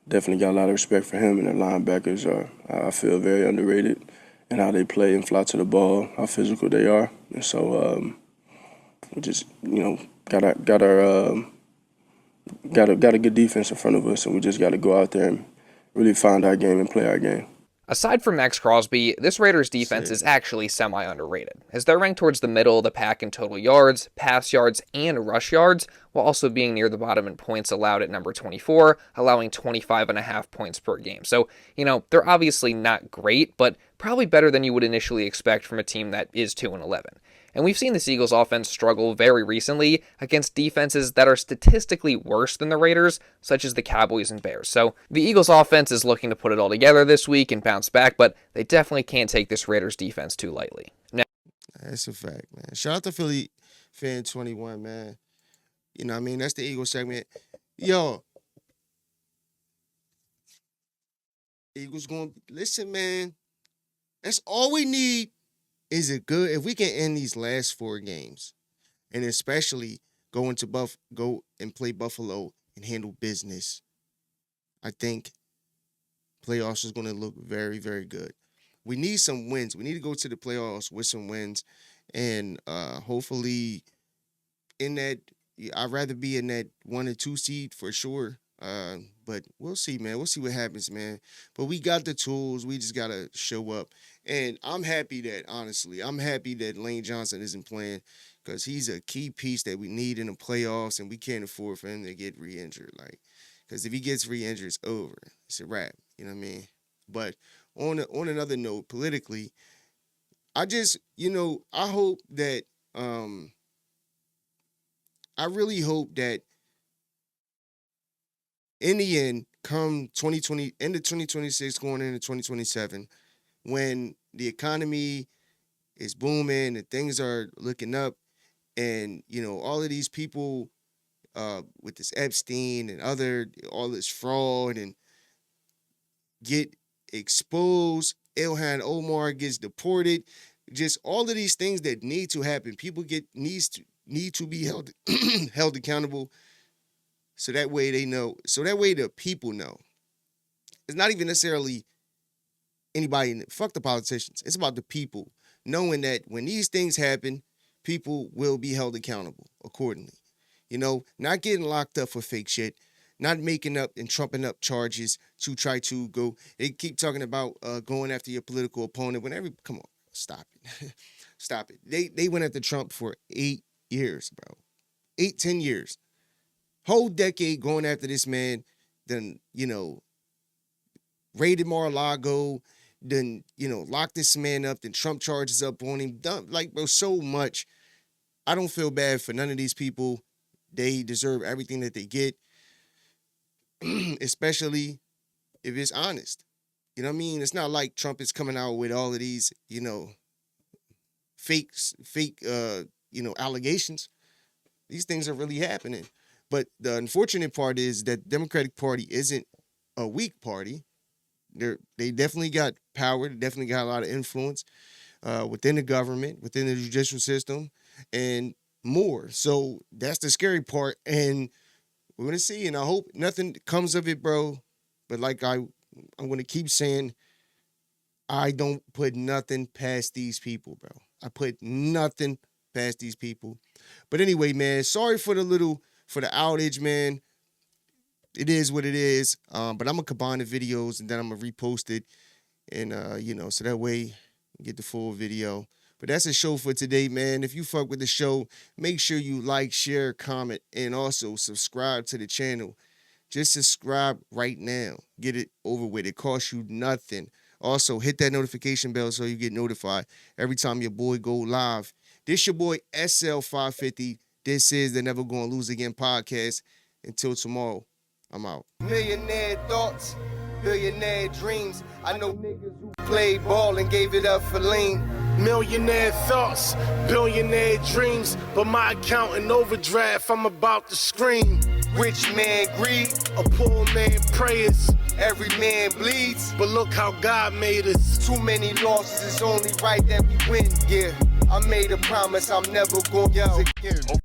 definitely got a lot of respect for him. And their linebackers are, I feel, very underrated in how they play and fly to the ball, how physical they are, and so we just got a good defense in front of us, and we just got to go out there and really find our game and play our game. Aside from Max Crosby, this Raiders defense is actually semi-underrated, as they're ranked towards the middle of the pack in total yards, pass yards, and rush yards, while also being near the bottom in points allowed at number 24, allowing 25.5 points per game. So, they're obviously not great, but probably better than you would initially expect from a team that is 2-11. And we've seen this Eagles offense struggle very recently against defenses that are statistically worse than the Raiders, such as the Cowboys and Bears. So the Eagles offense is looking to put it all together this week and bounce back, but they definitely can't take this Raiders defense too lightly. Now, that's a fact, man. Shout out to Philly Fan 21, man. That's the Eagles segment. Yo, Eagles going, listen, man. That's all we need. Is it good if we can end these last 4 games, and especially go and play Buffalo and handle business? I think playoffs is going to look very, very good. We need some wins. We need to go to the playoffs with some wins, and hopefully, in that, I'd rather be in that 1 or 2 seed for sure. But we'll see, man. We'll see what happens, man. But we got the tools. We just got to show up. And I'm happy that Lane Johnson isn't playing because he's a key piece that we need in the playoffs, and we can't afford for him to get re-injured. Because if he gets re-injured, it's over. It's a wrap. You know what I mean? But on another note, politically, I just, I hope that, I really hope that in the end, come 2020, end of 2026, going into 2027, when the economy is booming and things are looking up, and all of these people with this Epstein and all this fraud and get exposed, Ilhan Omar gets deported, just all of these things that need to happen. People need to be held held accountable, so that way they know. So that way the people know. It's not even necessarily anybody. Fuck the politicians. It's about the people knowing that when these things happen, people will be held accountable accordingly. Not getting locked up for fake shit, not making up and trumping up charges to try to go. They keep talking about going after your political opponent. Come on, stop it. Stop it. They went after Trump for 8 years, bro. 10 years. Whole decade going after this man. Then, raided Mar-a-Lago, then, lock this man up, then Trump charges up on him. Like, bro, so much. I don't feel bad for none of these people. They deserve everything that they get, especially if it's honest. You know what I mean? It's not like Trump is coming out with all of these, fake, allegations. These things are really happening. But the unfortunate part is that the Democratic Party isn't a weak party. They definitely got power. They definitely got a lot of influence within the government, within the judicial system, and more. So that's the scary part. And we're going to see. And I hope nothing comes of it, bro. But like I'm going to keep saying, I don't put nothing past these people, bro. I put nothing past these people. But anyway, man, sorry for the outage, man. It is what it is. But I'm going to combine the videos and then I'm going to repost it. And, so that way you get the full video. But that's a show for today, man. If you fuck with the show, make sure you like, share, comment, and also subscribe to the channel. Just subscribe right now. Get it over with. It costs you nothing. Also, hit that notification bell so you get notified every time your boy go live. This your boy SL550. This is the Never Gonna Lose Again podcast. Until tomorrow, I'm out. Millionaire thoughts, billionaire dreams. I know niggas who played ball and gave it up for lean. Millionaire thoughts, billionaire dreams, but my account in overdraft, I'm about to scream. Rich man greed, a poor man prayers. Every man bleeds, but look how God made us. Too many losses, it's only right that we win. Yeah, I made a promise I'm never gonna lose again.